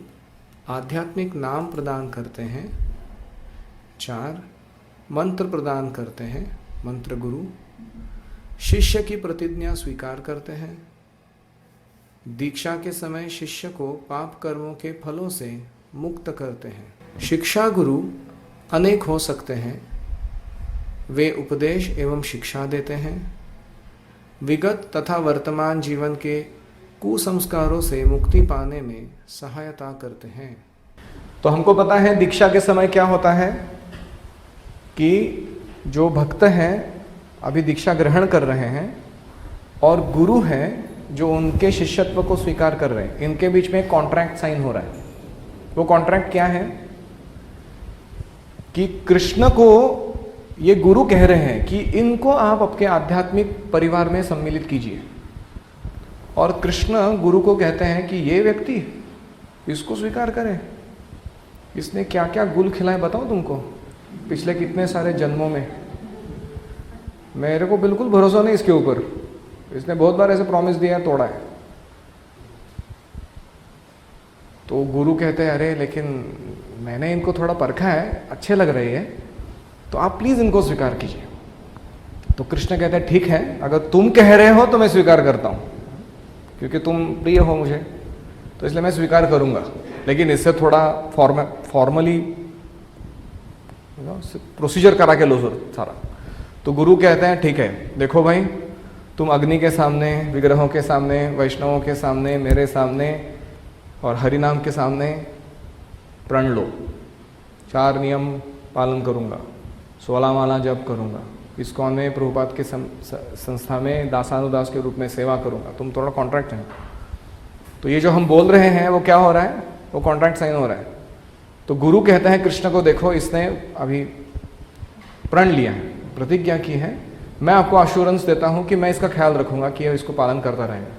आध्यात्मिक नाम प्रदान करते हैं। 4. मंत्र प्रदान करते हैं, मंत्र गुरु। शिष्य की प्रतिज्ञा स्वीकार करते हैं। दीक्षा के समय शिष्य को पाप कर्मों के फलों से मुक्त करते हैं। शिक्षा गुरु अनेक हो सकते हैं। वे उपदेश एवं शिक्षा देते हैं। विगत तथा वर्तमान जीवन के कुसंस्कारों से मुक्ति पाने में सहायता करते हैं। तो हमको पता है दीक्षा के समय क्या होता है कि जो भक्त हैं अभी दीक्षा ग्रहण कर रहे हैं और गुरु हैं जो उनके शिष्यत्व को स्वीकार कर रहे हैं, इनके बीच में एक कॉन्ट्रैक्ट साइन हो रहा है। वो कॉन्ट्रैक्ट क्या है कि कृष्ण को ये गुरु कह रहे हैं कि इनको आप आपके आध्यात्मिक परिवार में सम्मिलित कीजिए, और कृष्ण गुरु को कहते हैं कि ये व्यक्ति इसको स्वीकार करें, इसने क्या क्या गुल खिलाए बताओ तुमको पिछले कितने सारे जन्मों में। मेरे को बिल्कुल भरोसा नहीं इसके ऊपर, इसने बहुत बार ऐसे प्रॉमिस दिया है, तोड़ा है। तो गुरु कहते हैं अरे लेकिन मैंने इनको थोड़ा परखा है, अच्छे लग रहे हैं, तो आप प्लीज इनको स्वीकार कीजिए। तो कृष्ण कहते हैं ठीक है, अगर तुम कह रहे हो तो मैं स्वीकार करता हूं, क्योंकि तुम प्रिय हो मुझे, तो इसलिए मैं स्वीकार करूंगा, लेकिन इससे थोड़ा फॉर्मली प्रोसीजर करा के लो सारा। तो गुरु कहते हैं ठीक है, देखो भाई तुम अग्नि के सामने, विग्रहों के सामने, वैष्णवों के सामने, मेरे सामने और हरिनाम के सामने प्रण लो। 4 नियम पालन करूंगा, 16 माला जप करूंगा, इस्कॉन में प्रभुपाद के संस्था में दासानुदास के रूप में सेवा करूंगा। तुम थोड़ा कॉन्ट्रैक्ट है। तो ये जो हम बोल रहे हैं वो क्या हो रहा है? वो कॉन्ट्रैक्ट साइन हो रहा है। तो गुरु कहते हैं कृष्ण को, देखो इसने अभी प्रण लिया है, प्रतिज्ञा की है, मैं आपको अश्योरेंस देता हूं कि मैं इसका ख्याल रखूंगा कि इसको पालन करता रहेगा।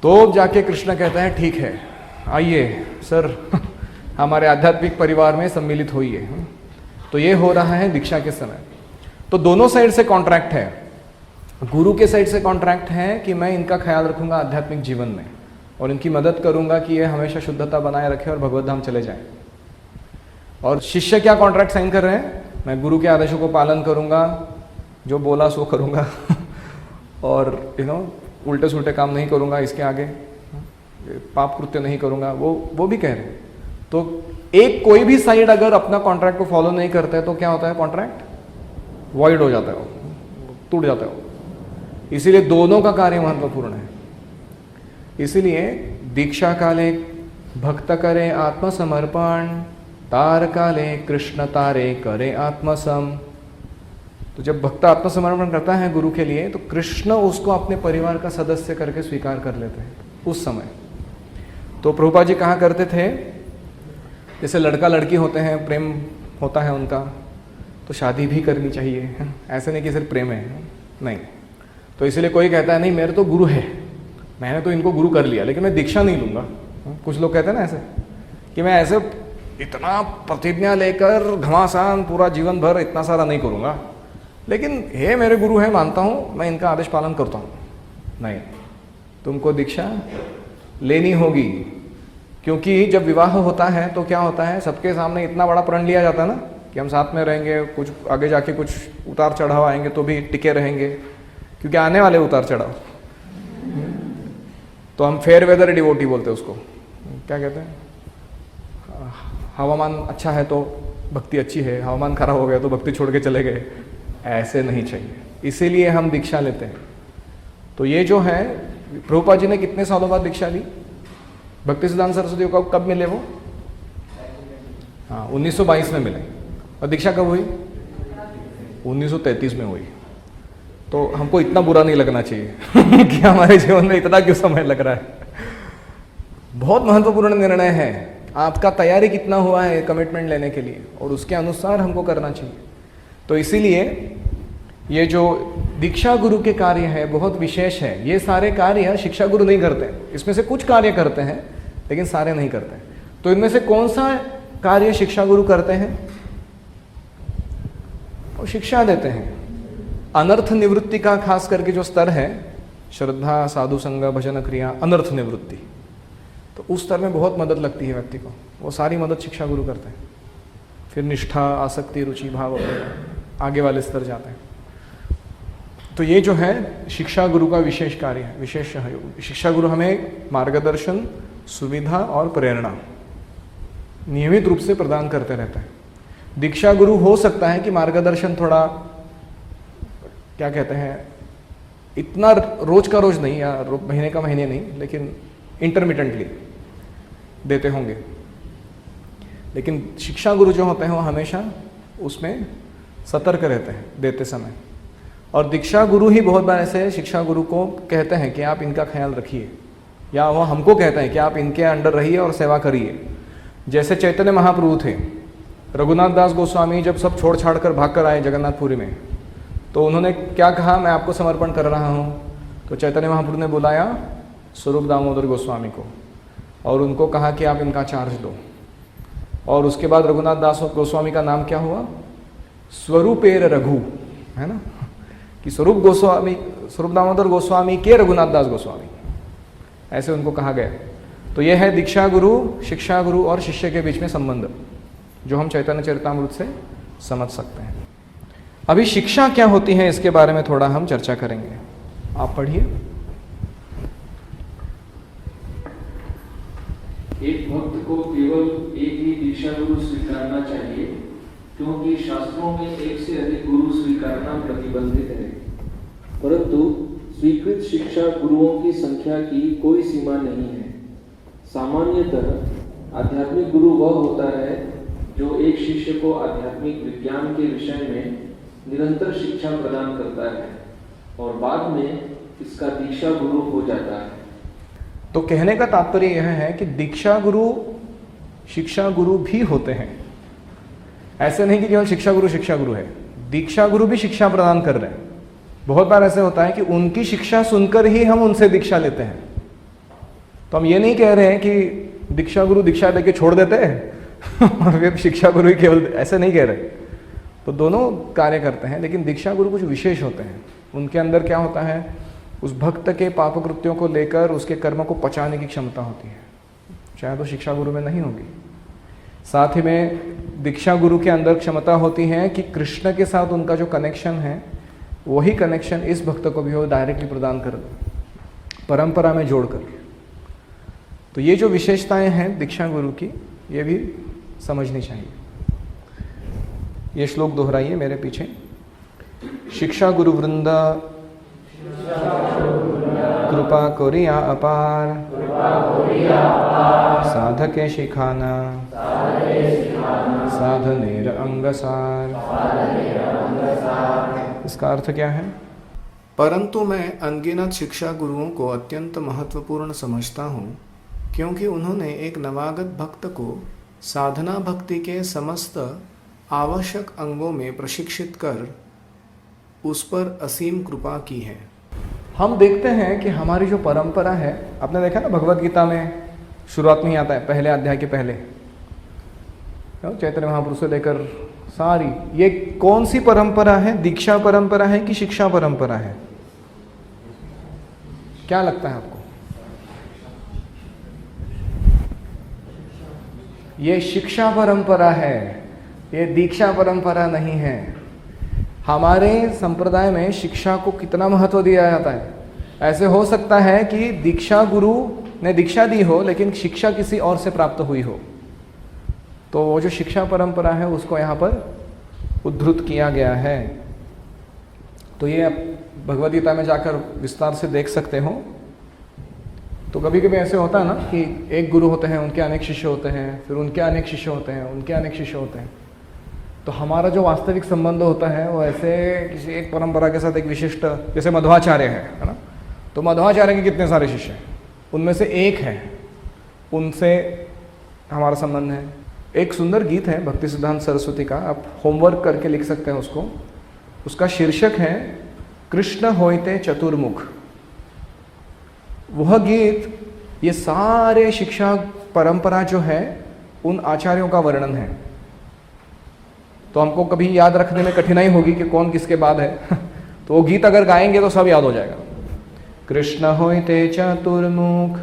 तो जाके कृष्ण कहते हैं ठीक है, आइए सर हमारे आध्यात्मिक परिवार में सम्मिलित होइए। तो ये हो रहा है दीक्षा के समय। तो दोनों साइड से कॉन्ट्रैक्ट है, गुरु के साइड से कॉन्ट्रैक्ट है कि मैं इनका ख्याल रखूंगा आध्यात्मिक जीवन में और इनकी मदद करूंगा कि ये हमेशा शुद्धता बनाए रखे और भगवत धाम चले जाएं। और शिष्य क्या कॉन्ट्रैक्ट साइन कर रहे हैं? मैं गुरु के आदेशों को पालन करूंगा, जो बोला सो करूंगा और उल्टे सुल्टे काम नहीं करूंगा, इसके आगे पाप कृत्य नहीं करूंगा, वो भी कह रहे हैं। तो एक कोई भी साइड अगर अपना कॉन्ट्रैक्ट को फॉलो नहीं करता है तो क्या होता है? कॉन्ट्रैक्ट वॉइड हो जाता है, वो टूट जाता है वो। इसीलिए दोनों का कार्य महत्वपूर्ण है। इसीलिए दीक्षा काले भक्त करे आत्मसमर्पण, तार काले कृष्ण तारे करे आत्मसम। तो जब भक्त आत्मसमर्पण करता है गुरु के लिए तो कृष्ण उसको अपने परिवार का सदस्य करके स्वीकार कर लेते हैं उस समय। तो प्रभुपाद जी कहा करते थे, जैसे लड़का लड़की होते हैं, प्रेम होता है उनका, तो शादी भी करनी चाहिए। ऐसे नहीं कि सिर्फ प्रेम है, नहीं। तो इसलिए कोई कहता है नहीं मेरे तो गुरु है, मैंने तो इनको गुरु कर लिया लेकिन मैं दीक्षा नहीं लूँगा। कुछ लोग कहते हैं ना ऐसे कि मैं ऐसे इतना प्रतिज्ञा लेकर घमासान पूरा जीवन भर इतना सारा नहीं करूँगा, लेकिन हे मेरे गुरु है, मानता हूँ, मैं इनका आदेश पालन करता हूँ। नहीं, तुमको दीक्षा लेनी होगी, क्योंकि जब विवाह होता है तो क्या होता है, सबके सामने इतना बड़ा प्रण लिया जाता है ना कि हम साथ में रहेंगे, कुछ आगे जाके कुछ उतार चढ़ाव आएंगे तो भी टिके रहेंगे, क्योंकि आने वाले उतार चढ़ाव। तो हम फेयर वेदर डिवोटी बोलते हैं उसको, क्या कहते हैं, हवामान अच्छा है तो भक्ति अच्छी है, हवामान खराब हो गया तो भक्ति छोड़ के चले गए। ऐसे नहीं चाहिए, इसीलिए हम दीक्षा लेते हैं। तो ये जो है, प्रभुपाद जी ने कितने सालों बाद दीक्षा ली? भक्ति सिद्धांत सरस्वती को कब मिले वो? हाँ, 1922 में मिले। और दीक्षा कब हुई? 1933 में हुई। तो हमको इतना बुरा नहीं लगना चाहिए कि हमारे जीवन में इतना क्यों समय लग रहा है। बहुत महत्वपूर्ण निर्णय है, आपका तैयारी कितना हुआ है कमिटमेंट लेने के लिए, और उसके अनुसार हमको करना चाहिए। तो इसीलिए ये जो दीक्षा गुरु के कार्य है बहुत विशेष है। ये सारे कार्य शिक्षा गुरु नहीं करते, इसमें से कुछ कार्य करते हैं लेकिन सारे नहीं करते। तो इनमें से कौन सा कार्य शिक्षा गुरु करते हैं? और शिक्षा देते हैं। अनर्थ निवृत्ति का खास करके जो स्तर है, श्रद्धा, साधु संग, भजन क्रिया, अनर्थ निवृत्ति, तो उस स्तर में बहुत मदद लगती है व्यक्ति को। वो सारी मदद शिक्षा गुरु करते हैं। फिर निष्ठा, आसक्ति, रुचि, भाव, आगे वाले स्तर जाते हैं। तो ये जो है शिक्षा गुरु का विशेष कार्य है, विशेष सहयोग। शिक्षा गुरु हमें मार्गदर्शन, सुविधा और प्रेरणा नियमित रूप से प्रदान करते रहते हैं। दीक्षा गुरु हो सकता है कि मार्गदर्शन थोड़ा, क्या कहते हैं, इतना रोज का रोज नहीं या महीने का महीने नहीं, लेकिन इंटरमिटेंटली देते होंगे। लेकिन शिक्षा गुरु जो होते हैं वो हमेशा उसमें सतर्क रहते हैं देते समय। और दीक्षा गुरु ही बहुत बार ऐसे शिक्षा गुरु को कहते हैं कि आप इनका ख्याल रखिए, या वो हमको कहते हैं कि आप इनके अंडर रहिए और सेवा करिए। जैसे चैतन्य महाप्रभु थे, रघुनाथ दास गोस्वामी जब सब छोड़ छाड़ कर भाग कर आए जगन्नाथपुरी में, तो उन्होंने क्या कहा, मैं आपको समर्पण कर रहा हूँ। तो चैतन्य महाप्रभु ने बुलाया स्वरूप दामोदर गोस्वामी को और उनको कहा कि आप इनका चार्ज लो। और उसके बाद रघुनाथ दास गोस्वामी का नाम क्या हुआ? स्वरूपेर रघु, है ना, कि स्वरूप गोस्वामी, स्वरूप दामोदर गोस्वामी के रघुनाथ दास गोस्वामी, ऐसे उनको कहा गया। तो यह है दीक्षा गुरु, शिक्षा गुरु और शिष्य के बीच में संबंध, जो हम चैतन्य चरितामृत से समझ सकते हैं। अभी शिक्षा क्या होती है इसके बारे में थोड़ा हम चर्चा करेंगे। आप पढ़िए। एक भक्त को केवल एक ही दीक्षा गुरु स्वीकारना चाहिए, क्योंकि शास्त्रों में एक से अधिक गुरु स्वीकारना प्रतिबंधित है। परंतु स्वीकृत शिक्षा गुरुओं की संख्या की कोई सीमा नहीं है। सामान्यतः आध्यात्मिक गुरु वह होता है जो एक शिष्य को आध्यात्मिक विज्ञान के विषय में निरंतर शिक्षा प्रदान करता है और बाद में इसका दीक्षा गुरु हो जाता है। तो कहने का तात्पर्य यह है कि दीक्षा गुरु शिक्षा गुरु भी होते हैं। ऐसे नहीं कि केवल शिक्षा गुरु है, दीक्षा गुरु भी शिक्षा प्रदान कर रहे हैं। बहुत बार ऐसे होता है कि उनकी शिक्षा सुनकर ही हम उनसे दीक्षा लेते हैं। तो हम ये नहीं कह रहे हैं कि दीक्षा गुरु दीक्षा देके छोड़ देते हैं और फिर शिक्षा गुरु ही केवल, ऐसे नहीं कह रहे। तो दोनों कार्य करते हैं, लेकिन दीक्षा गुरु कुछ विशेष होते हैं। उनके अंदर क्या होता है, उस भक्त के पाप कृत्यों को लेकर उसके कर्म को पचाने की क्षमता होती है, शायद वो शिक्षा गुरु में नहीं होगी। साथ ही में दीक्षा गुरु के अंदर क्षमता होती है कि कृष्ण के साथ उनका जो कनेक्शन है वही कनेक्शन इस भक्त को भी वो डायरेक्टली प्रदान कर परंपरा में जोड़कर। तो ये जो विशेषताएं हैं दीक्षा गुरु की, ये भी समझनी चाहिए। ये श्लोक दोहराइए मेरे पीछे। शिक्षा गुरु वृंद कृपा कोरिया अपार, साधके शिखाना साधनेर अंगसार। इसका अर्थ क्या है? परंतु मैं अनगिनत शिक्षा गुरुओं को अत्यंत महत्वपूर्ण समझता हूँ, क्योंकि उन्होंने एक नवागत भक्त को साधना भक्ति के समस्त आवश्यक अंगों में प्रशिक्षित कर उस पर असीम कृपा की है। हम देखते हैं कि हमारी जो परंपरा है, आपने देखा ना भगवत गीता में शुरुआत में ही आता है, पहले अध्याय के पहले चैतन्य महाप्रभु से लेकर सारी, ये कौन सी परंपरा है? दीक्षा परंपरा है कि शिक्षा परंपरा है? क्या लगता है आपको? ये शिक्षा परंपरा है, ये दीक्षा परंपरा नहीं है। हमारे संप्रदाय में शिक्षा को कितना महत्व दिया जाता है। ऐसे हो सकता है कि दीक्षा गुरु ने दीक्षा दी हो लेकिन शिक्षा किसी और से प्राप्त हुई हो, तो वो जो शिक्षा परंपरा है उसको यहाँ पर उद्धृत किया गया है। तो ये आप भगवद गीता में जाकर विस्तार से देख सकते हो। तो कभी कभी ऐसे होता है ना कि एक गुरु होते हैं, उनके अनेक शिष्य होते हैं, फिर उनके अनेक शिष्य होते हैं, उनके अनेक शिष्य होते हैं। तो हमारा जो वास्तविक संबंध होता है वो ऐसे किसी एक परंपरा के साथ एक विशिष्ट, जैसे मध्वाचार्य है ना, तो मध्वाचार्य के कितने सारे शिष्य हैं, उनमें से एक है, उनसे हमारा संबंध है। एक सुंदर गीत है भक्ति सिद्धांत सरस्वती का, आप होमवर्क करके लिख सकते हैं उसको। उसका शीर्षक है कृष्ण होइते चतुर्मुख। वह गीत ये सारे शिक्षा परंपरा जो है उन आचार्यों का वर्णन है। तो हमको कभी याद रखने में कठिनाई होगी कि कौन किसके बाद है तो वो गीत अगर गाएंगे तो सब याद हो जाएगा। कृष्ण होइते चतुर्मुख,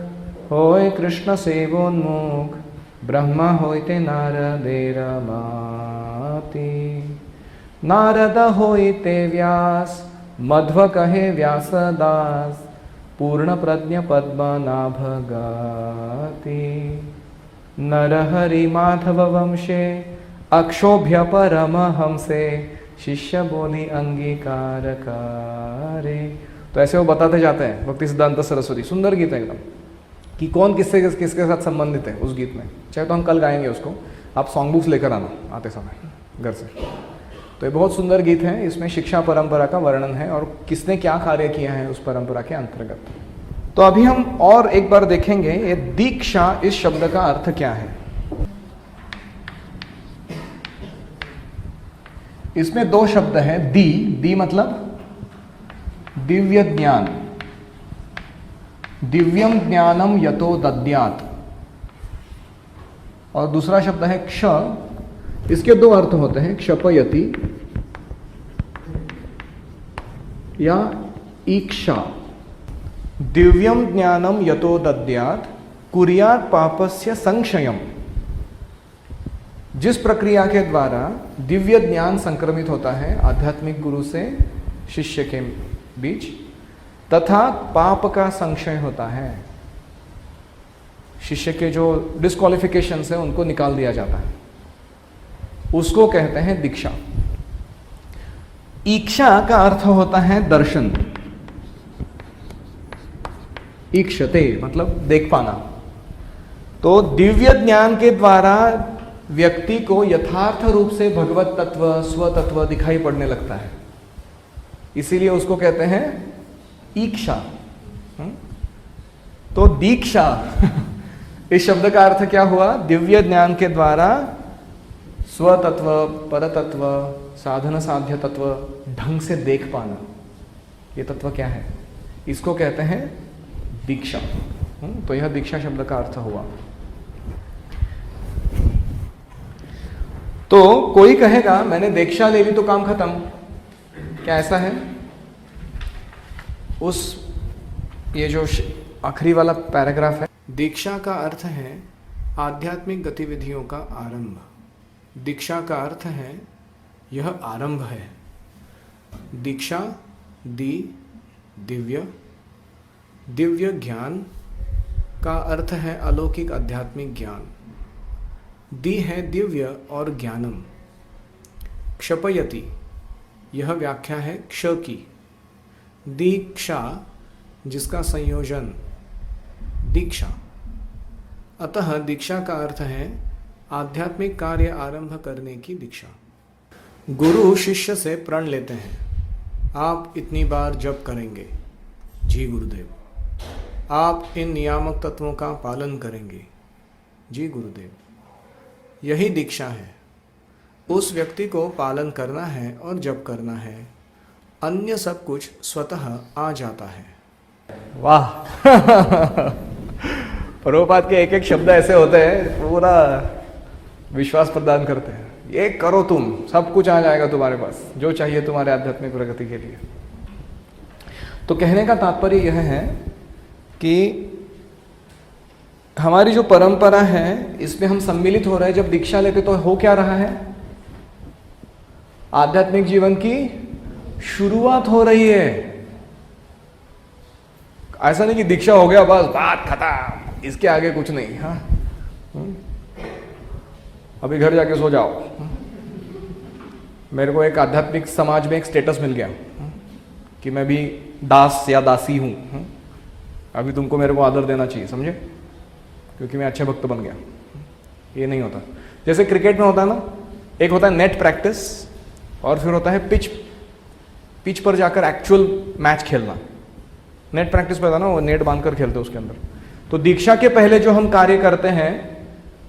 होय कृष्ण सेवोन्मुख, ब्रह्मा होइते नारदेर माति, नारद होइते व्यास, मध्व कहे व्यासदास, पूर्ण प्रज्ञ पद्मनाभ गाति, नरहरि माधव वंशे, अक्षोभ्य परमहंसे, शिष्य बोली अंगीकार कारे। तो ऐसे वो बताते जाते हैं भक्ति सिद्धांत सरस्वती। सुंदर गीत है एकदम, कि कौन किसके साथ संबंधित है उस गीत में। चाहे तो हम कल गाएंगे उसको, आप सॉन्ग बुक्स लेकर आना आते समय घर से। तो ये बहुत सुंदर गीत है, इसमें शिक्षा परंपरा का वर्णन है और किसने क्या कार्य किया है उस परंपरा के अंतर्गत। तो अभी हम और एक बार देखेंगे ये दीक्षा इस शब्द का अर्थ क्या है। इसमें दो शब्द हैं, दी मतलब दिव्य ज्ञान, दिव्यम ज्ञानम यतो दद्यात्, और दूसरा शब्द है क्ष। इसके दो अर्थ होते हैं, क्षपयति या ईक्षा। दिव्यम ज्ञानम यतो दद्यात् कुर्यात् पापस्य संक्षयम। जिस प्रक्रिया के द्वारा दिव्य ज्ञान संक्रमित होता है आध्यात्मिक गुरु से शिष्य के बीच, तथा पाप का संक्षय होता है, शिष्य के जो डिस्क्वालिफिकेशन है उनको निकाल दिया जाता है, उसको कहते हैं दीक्षा। ईक्षा का अर्थ होता है दर्शन, ईक्षते मतलब देख पाना। तो दिव्य ज्ञान के द्वारा व्यक्ति को यथार्थ रूप से भगवत तत्व स्व तत्व दिखाई पड़ने लगता है, इसीलिए उसको कहते हैं ईक्षा। तो दीक्षा इस शब्द का अर्थ क्या हुआ? दिव्य ज्ञान के द्वारा स्वतत्व परतत्व साधन साध्य तत्व ढंग से देख पाना, ये तत्व क्या है, इसको कहते हैं दीक्षा। तो यह दीक्षा शब्द का अर्थ हुआ। तो कोई कहेगा मैंने दीक्षा ले ली तो काम खत्म, क्या ऐसा है? उस ये जो आखिरी वाला पैराग्राफ है, दीक्षा का अर्थ है आध्यात्मिक गतिविधियों का आरंभ। दीक्षा का अर्थ है यह आरंभ है। दीक्षा दिव्य, दिव्य ज्ञान का अर्थ है अलौकिक आध्यात्मिक ज्ञान। दी है दिव्य और ज्ञानम। क्षपयति, यह व्याख्या है क्ष की। दीक्षा जिसका संयोजन दीक्षा। अतः दीक्षा का अर्थ है आध्यात्मिक कार्य आरंभ करने की दीक्षा। गुरु शिष्य से प्रण लेते हैं, आप इतनी बार जप करेंगे। जी गुरुदेव। आप इन नियामक तत्वों का पालन करेंगे। जी गुरुदेव। यही दीक्षा है। उस व्यक्ति को पालन करना है और जप करना है, अन्य सब कुछ स्वतः आ जाता है। वाह प्रभुपाद के एक एक शब्द ऐसे होते हैं, पूरा विश्वास प्रदान करते हैं। ये करो तुम, सब कुछ आ जाएगा तुम्हारे पास, जो चाहिए तुम्हारे आध्यात्मिक प्रगति के लिए। तो कहने का तात्पर्य यह है कि हमारी जो परंपरा है इसमें हम सम्मिलित हो रहे हैं। जब दीक्षा लेते तो हो क्या रहा है? आध्यात्मिक जीवन की शुरुआत हो रही है। ऐसा नहीं कि दीक्षा हो गया बस बात खत्म, इसके आगे कुछ नहीं। हाँ अभी घर जाके सो जाओ। मेरे को एक आध्यात्मिक समाज में एक स्टेटस मिल गया कि मैं भी दास या दासी हूं। अभी तुमको मेरे को आदर देना चाहिए, समझे, क्योंकि मैं अच्छे भक्त बन गया। ये नहीं होता। जैसे क्रिकेट में होता है ना, एक होता है नेट प्रैक्टिस और फिर होता है पिच पर जाकर एक्चुअल मैच खेलना। नेट प्रैक्टिस पे था ना, वो नेट बांधकर खेलते उसके अंदर। तो दीक्षा के पहले जो हम कार्य करते हैं,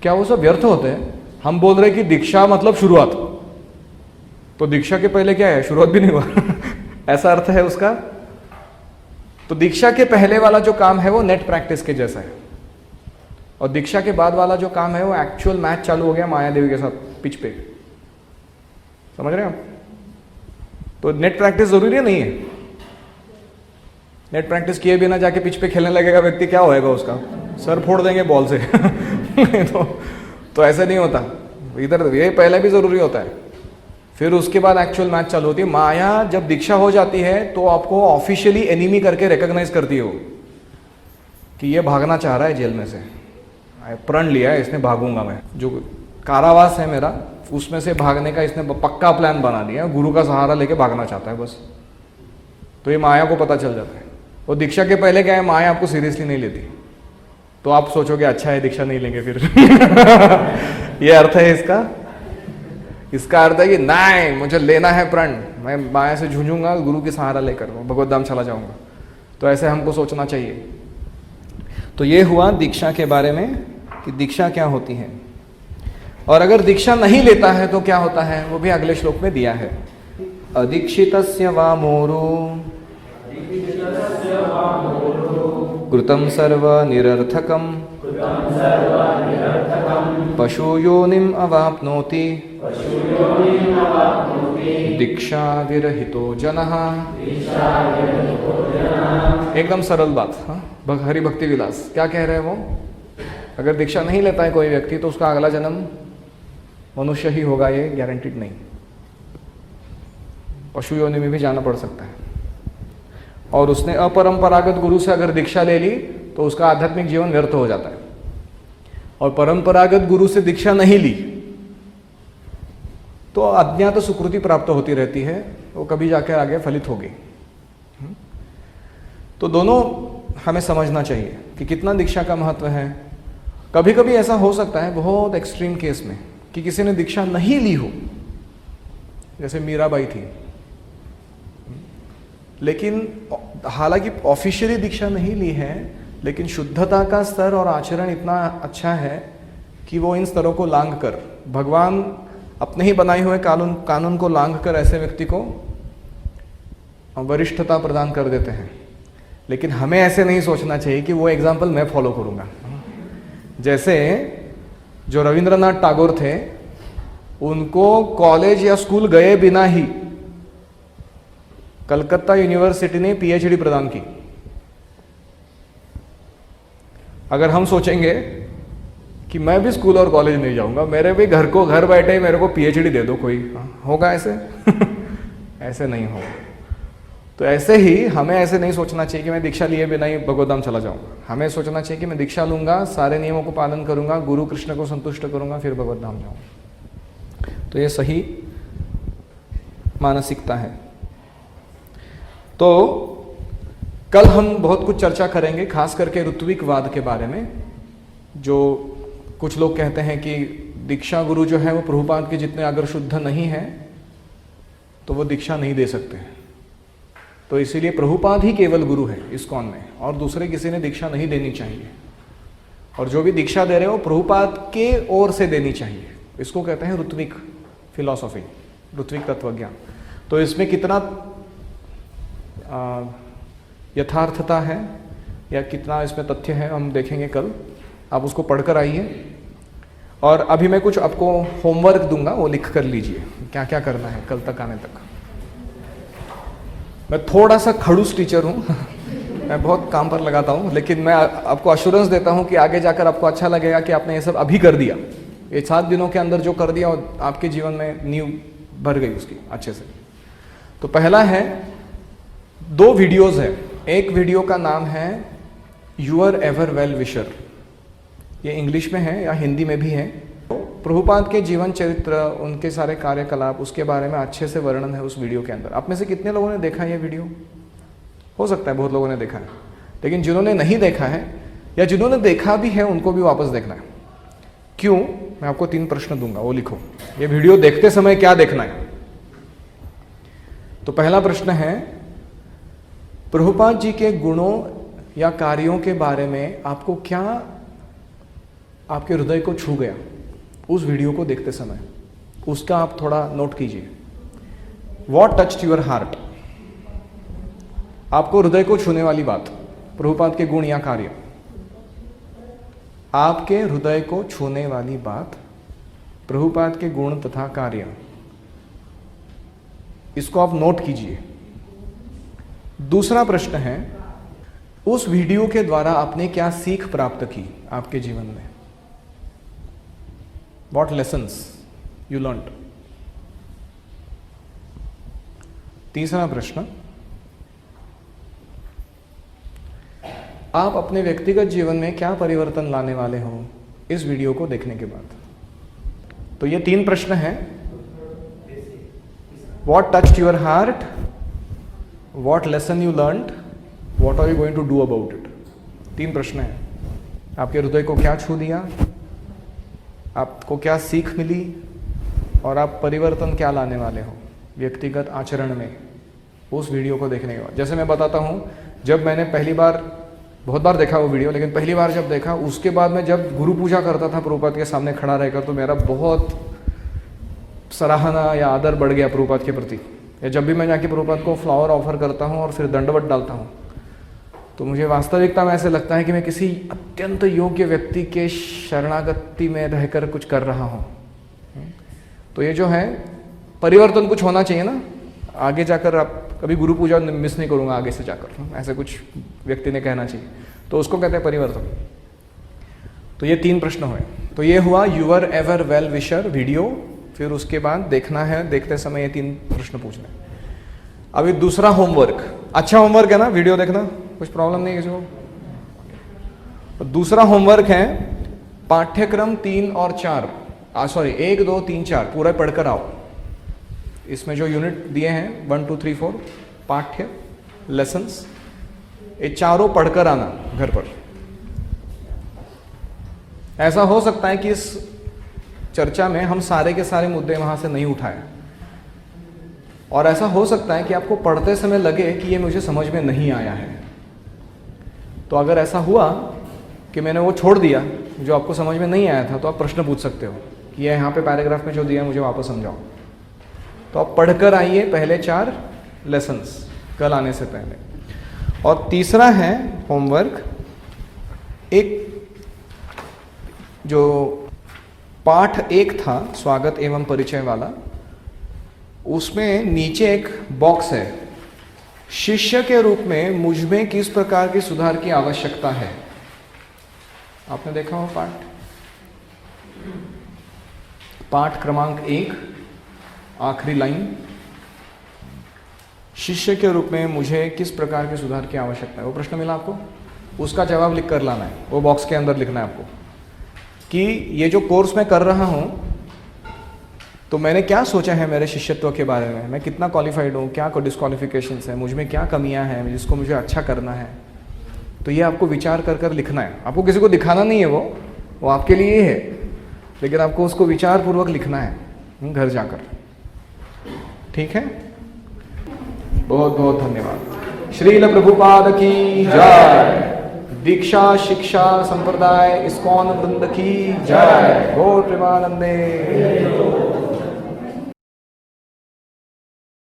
क्या वो सब व्यर्थ होते हैं? हम बोल रहे कि दीक्षा मतलब शुरुआत, तो दीक्षा के पहले क्या है? शुरुआत भी नहीं हुआ ऐसा अर्थ है उसका। तो दीक्षा के पहले वाला जो काम है वो नेट प्रैक्टिस के जैसा है, और दीक्षा के बाद वाला जो काम है वो एक्चुअल मैच चालू हो गया माया देवी के साथ पिच पे। समझ रहे हैं आप? तो नेट प्रैक्टिस जरूरी है, नहीं है? नेट प्रैक्टिस किए बिना जाके पिच पे खेलने लगेगा व्यक्ति, क्या होएगा उसका? सर फोड़ देंगे बॉल से तो ऐसा नहीं होता। इधर ये पहले भी जरूरी होता है, फिर उसके बाद एक्चुअल मैच चालू होती है। माया जब दीक्षा हो जाती है तो आपको ऑफिशियली एनिमी करके रिकॉग्नाइज करती है वो, कि ये भागना चाह रहा है जेल में से, प्रण लिया है इसने, भागूंगा मैं। जो कारावास है मेरा, उसमें से भागने का इसने पक्का प्लान बना दिया, गुरु का सहारा लेके भागना चाहता है बस। तो ये माया को पता चल जाता है। और दीक्षा के पहले क्या है, माया आपको सीरियसली नहीं लेती, तो आप सोचोगे अच्छा है दीक्षा नहीं लेंगे फिर ये अर्थ है इसका। इसका अर्थ है कि नहीं, मुझे लेना है प्रण, मैं माया से झूझूंगा, गुरु के सहारा लेकर भगवत धाम चला जाऊंगा। तो ऐसे हमको सोचना चाहिए। तो ये हुआ दीक्षा के बारे में कि दीक्षा क्या होती है, और अगर दीक्षा नहीं लेता है तो क्या होता है, वो भी अगले श्लोक में दिया है। अदीक्षितस्य वा मोरो कृतं सर्व निरर्थकं पशु योनिम अवाप्नोति दीक्षा विरहितो जनः। एकदम सरल बात। हाँ, हरि भक्ति विलास क्या कह रहे हैं वो? अगर दीक्षा नहीं लेता है कोई व्यक्ति तो उसका अगला जन्म मनुष्य ही होगा, ये गारंटीड नहीं, पशु योनि में भी जाना पड़ सकता है। और उसने अपरंपरागत गुरु से अगर दीक्षा ले ली तो उसका आध्यात्मिक जीवन व्यर्थ हो जाता है। और परंपरागत गुरु से दीक्षा नहीं ली तो अज्ञात सुकृति प्राप्त होती रहती है, वो कभी जाकर आगे फलित होगी। तो दोनों हमें समझना चाहिए कि कितना दीक्षा का महत्व है। कभी कभी ऐसा हो सकता है बहुत एक्सट्रीम केस में कि किसी ने दीक्षा नहीं ली हो, जैसे मीराबाई थी, लेकिन हालांकि ऑफिशियली दीक्षा नहीं ली है, लेकिन शुद्धता का स्तर और आचरण इतना अच्छा है कि वो इन स्तरों को लांघ कर, भगवान अपने ही बनाए हुए कानून को लांघ कर ऐसे व्यक्ति को वरिष्ठता प्रदान कर देते हैं। लेकिन हमें ऐसे नहीं सोचना चाहिए कि वो एग्जाम्पल मैं फॉलो करूंगा। जैसे जो रविंद्रनाथ टैगोर थे, उनको कॉलेज या स्कूल गए बिना ही कलकत्ता यूनिवर्सिटी ने पीएचडी प्रदान की। अगर हम सोचेंगे कि मैं भी स्कूल और कॉलेज नहीं जाऊंगा, मेरे भी घर बैठे मेरे को पीएचडी दे दो कोई, होगा ऐसे? ऐसे नहीं होगा। तो ऐसे ही हमें ऐसे नहीं सोचना चाहिए कि मैं दीक्षा लिए बिना ही भगवत धाम चला जाऊंगा। हमें सोचना चाहिए कि मैं दीक्षा लूंगा, सारे नियमों को पालन करूंगा, गुरु कृष्ण को संतुष्ट करूंगा, फिर भगवत धाम जाऊंगा। तो ये सही मानसिकता है। तो कल हम बहुत कुछ चर्चा करेंगे, खास करके ऋत्विकवाद के बारे में। जो कुछ लोग कहते हैं कि दीक्षा गुरु जो है वो प्रभुपाद के जितने अगर शुद्ध नहीं है तो वो दीक्षा नहीं दे सकते हैं। तो इसीलिए प्रभुपाद ही केवल गुरु है इस्कॉन में, और दूसरे किसी ने दीक्षा नहीं देनी चाहिए। और जो भी दीक्षा दे रहे हो प्रभुपाद के ओर से देनी चाहिए। इसको कहते हैं ऋत्विक फिलॉसफी, ऋत्विक तत्वज्ञान। तो इसमें कितना यथार्थता है या कितना इसमें तथ्य है हम देखेंगे कल। आप उसको पढ़कर आइए। और अभी मैं कुछ आपको होमवर्क दूंगा, वो लिख कर लीजिए क्या क्या करना है कल तक आने तक। मैं थोड़ा सा खड़ूस टीचर हूँ मैं बहुत काम पर लगाता हूँ, लेकिन मैं आपको अश्योरेंस देता हूँ कि आगे जाकर आपको अच्छा लगेगा कि आपने ये सब अभी कर दिया। ये 7 दिनों के अंदर जो कर दिया और आपके जीवन में नींव भर गई उसकी अच्छे से। तो पहला है, 2 वीडियोस है। एक वीडियो का नाम है यूर एवर वेल विशर, ये इंग्लिश में है या हिंदी में भी है। प्रभुपाद के जीवन चरित्र, उनके सारे कार्यकलाप, उसके बारे में अच्छे से वर्णन है उस वीडियो के अंदर। आप में से कितने लोगों ने देखा ये वीडियो? हो सकता है बहुत लोगों ने देखा है, लेकिन जिन्होंने नहीं देखा है या जिन्होंने देखा भी है उनको भी वापस देखना है। क्यों? मैं आपको 3 प्रश्न दूंगा, वो लिखो। ये वीडियो देखते समय क्या देखना है? तो पहला प्रश्न है, प्रभुपाद जी के गुणों या कार्यों के बारे में आपको क्या आपके हृदय को छू गया उस वीडियो को देखते समय? उसका आप थोड़ा नोट कीजिए। What touched your heart? आपको हृदय को छूने वाली बात, प्रभुपाद के गुण या कार्य। आपके हृदय को छूने वाली बात, प्रभुपाद के गुण तथा कार्य, इसको आप नोट कीजिए। दूसरा प्रश्न है, उस वीडियो के द्वारा आपने क्या सीख प्राप्त की आपके जीवन में? What lessons you learned? तीसरा प्रश्न, आप अपने व्यक्तिगत जीवन में क्या परिवर्तन लाने वाले हो इस वीडियो को देखने के बाद? तो ये 3 प्रश्न हैं। What touched your heart? What lesson you learned? What are you going to do about it? 3 प्रश्न हैं। आपके हृदय को क्या छू दिया, आपको क्या सीख मिली, और आप परिवर्तन क्या लाने वाले हो व्यक्तिगत आचरण में उस वीडियो को देखने के बाद। जैसे मैं बताता हूँ, जब मैंने पहली बार, बहुत बार देखा वो वीडियो, लेकिन पहली बार जब देखा उसके बाद मैं जब गुरु पूजा करता था प्रभुपाद के सामने खड़ा रहकर, तो मेरा बहुत सराहना या आदर बढ़ गया प्रभुपाद के प्रति। या जब भी मैं जाके प्रभुपाद को फ्लावर ऑफर करता हूँ और फिर दंडवत डालता हूँ, तो मुझे वास्तविकता में ऐसे लगता है कि मैं किसी अत्यंत योग्य व्यक्ति के शरणागति में रहकर कुछ कर रहा हूँ। तो ये जो है परिवर्तन कुछ होना चाहिए ना आगे जाकर। आप कभी गुरु पूजा मिस नहीं करूँगा आगे से जाकर, ऐसे कुछ व्यक्ति ने कहना चाहिए, तो उसको कहते हैं परिवर्तन। तो ये 3 प्रश्न हुए। तो ये हुआ your ever well wisher video. फिर उसके बाद देखना है, देखते समय ये 3 प्रश्न पूछने। अभी दूसरा होमवर्क, अच्छा होमवर्क है ना, वीडियो देखना, कुछ प्रॉब्लम नहीं है किसी को। दूसरा होमवर्क है पाठ्यक्रम 3 और 4, 1, 2, 3, 4 पूरा पढ़कर आओ। इसमें जो यूनिट दिए हैं 1, 2, 3, 4 पाठ्य लेसन्स, ये चारों पढ़कर आना घर पर। ऐसा हो सकता है कि इस चर्चा में हम सारे के सारे मुद्दे वहां से नहीं उठाए, और ऐसा हो सकता है कि आपको पढ़ते समय लगे कि ये मुझे समझ में नहीं आया है। तो अगर ऐसा हुआ कि मैंने वो छोड़ दिया जो आपको समझ में नहीं आया था, तो आप प्रश्न पूछ सकते हो कि ये यहाँ पे पैराग्राफ में जो दिया मुझे वापस समझाओ। तो आप पढ़कर आइए पहले 4 लेसन्स कल आने से पहले। और तीसरा है होमवर्क, एक जो पाठ 1 था स्वागत एवं परिचय वाला, उसमें नीचे एक बॉक्स है शिष्य के रूप में मुझ में किस प्रकार की सुधार की आवश्यकता है? आपने देखा हो पाठ क्रमांक 1 आखिरी लाइन, शिष्य के रूप में मुझे किस प्रकार के सुधार की आवश्यकता है। वो प्रश्न मिला आपको, उसका जवाब लिख कर लाना है, वो बॉक्स के अंदर लिखना है आपको कि ये जो कोर्स मैं कर रहा हूँ तो मैंने क्या सोचा है मेरे शिष्यत्व के बारे में, मैं कितना क्वालिफाइड हूँ, क्या डिस्क्वालिफिकेशंस है, मुझ में क्या कमियां हैं जिसको मुझे अच्छा करना है। तो ये आपको विचार कर कर लिखना है। आपको किसी को दिखाना नहीं है, वो आपके लिए ही है, लेकिन आपको उसको विचार पूर्वक लिखना है घर जाकर। ठीक है, बहुत बहुत धन्यवाद। श्रील प्रभुपाद की जय। दीक्षा शिक्षा संप्रदाय इस्कॉन वृंद की जय। गौर प्रेमानंदे।